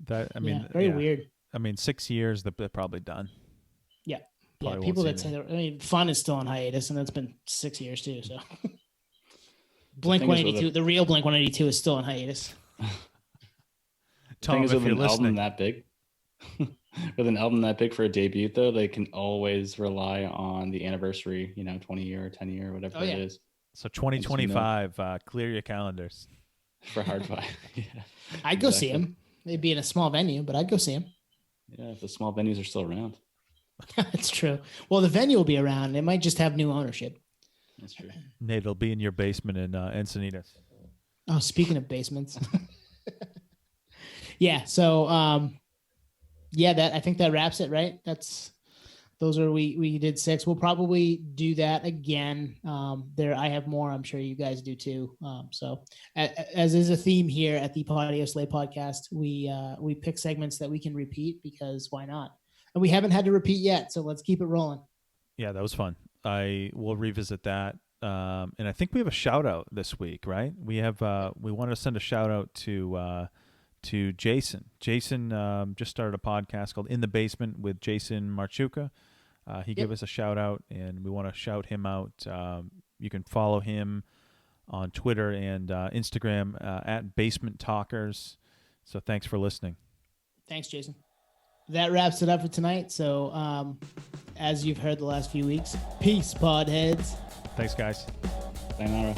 Very weird. I mean, 6 years they're probably done. Yeah. Probably People that say that, Fun is still on hiatus, and it's been 6 years too. So Blink 182, the real Blink 182 is still on hiatus. Tom, if you're listening, that big, with an album that big for a debut, though, they can always rely on the anniversary, 20 year or 10 year, whatever it is. So 2025, clear your calendars for Hardfire. Yeah, I'd go see him. They'd be in a small venue, but I'd go see him. Yeah, if the small venues are still around. That's true. Well, the venue will be around. It might just have new ownership. That's true. Nate, it'll be in your basement in Encinitas. Oh, speaking of basements. Yeah. So, I think that wraps it, right? We did 6. We'll probably do that again. I have more. I'm sure you guys do too. So as is a theme here at the Audio Slay podcast, we pick segments that we can repeat, because why not? And we haven't had to repeat yet, so let's keep it rolling. Yeah, that was fun. I will revisit that. And I think we have a shout out this week, right? We wanted to send a shout out to Jason. Jason just started a podcast called In the Basement with Jason Marchuka. He gave us a shout out, and we want to shout him out. You can follow him on Twitter and Instagram at Basement Talkers. So thanks for listening. Thanks, Jason. That wraps it up for tonight. So as you've heard the last few weeks, peace, podheads. Thanks, guys. Sayonara.